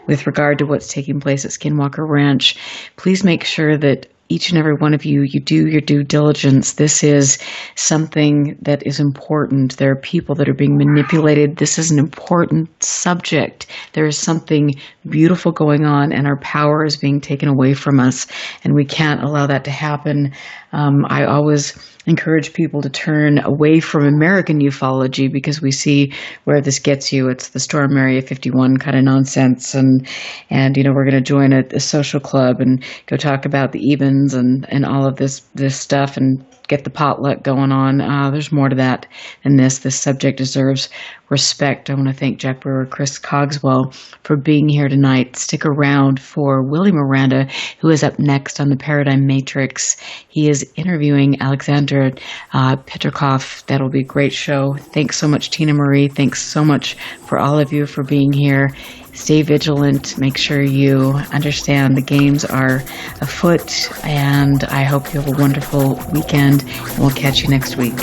with regard to what's taking place at Skinwalker Ranch. Please make sure that each and every one of you, you do your due diligence. This is something that is important. There are people that are being manipulated. This is an important subject. There is something beautiful going on, and our power is being taken away from us, and we can't allow that to happen. I always encourage people to turn away from American ufology because we see where this gets you. It's the Storm Area 51 kind of nonsense, and we're going to join a social club and go talk about the Ebens and all of this stuff and get the potluck going on. There's more to that than this. This subject deserves respect. I want to thank Jack Brewer, Chris Cogswell for being here tonight. Stick around for Willie Miranda, who is up next on the Paradigm Matrix. He is interviewing Alexander Petrikov. That'll be a great show. Thanks so much, Tina Marie. Thanks so much for all of you for being here. Stay vigilant. Make sure you understand the games are afoot, and I hope you have a wonderful weekend, and we'll catch you next week.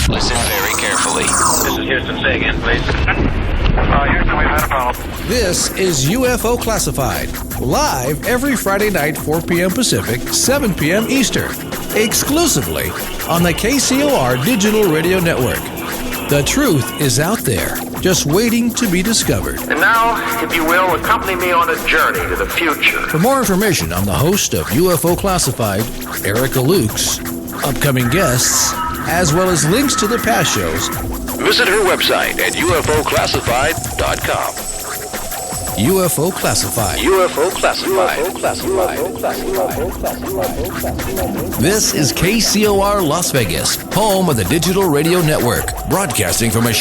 Listen very carefully. This is Houston. Say again, please. Houston, we've had a problem. This is UFO Classified, live every Friday night, 4 p.m. Pacific, 7 p.m. Eastern, exclusively on the KCOR Digital Radio Network. The truth is out there, just waiting to be discovered. And now, if you will, accompany me on a journey to the future. For more information on the host of UFO Classified, Erica Lukes, upcoming guests, as well as links to the past shows, visit her website at ufoclassified.com. UFO Classified. UFO Classified. This is KCOR Las Vegas, home of the Digital Radio Network, broadcasting from a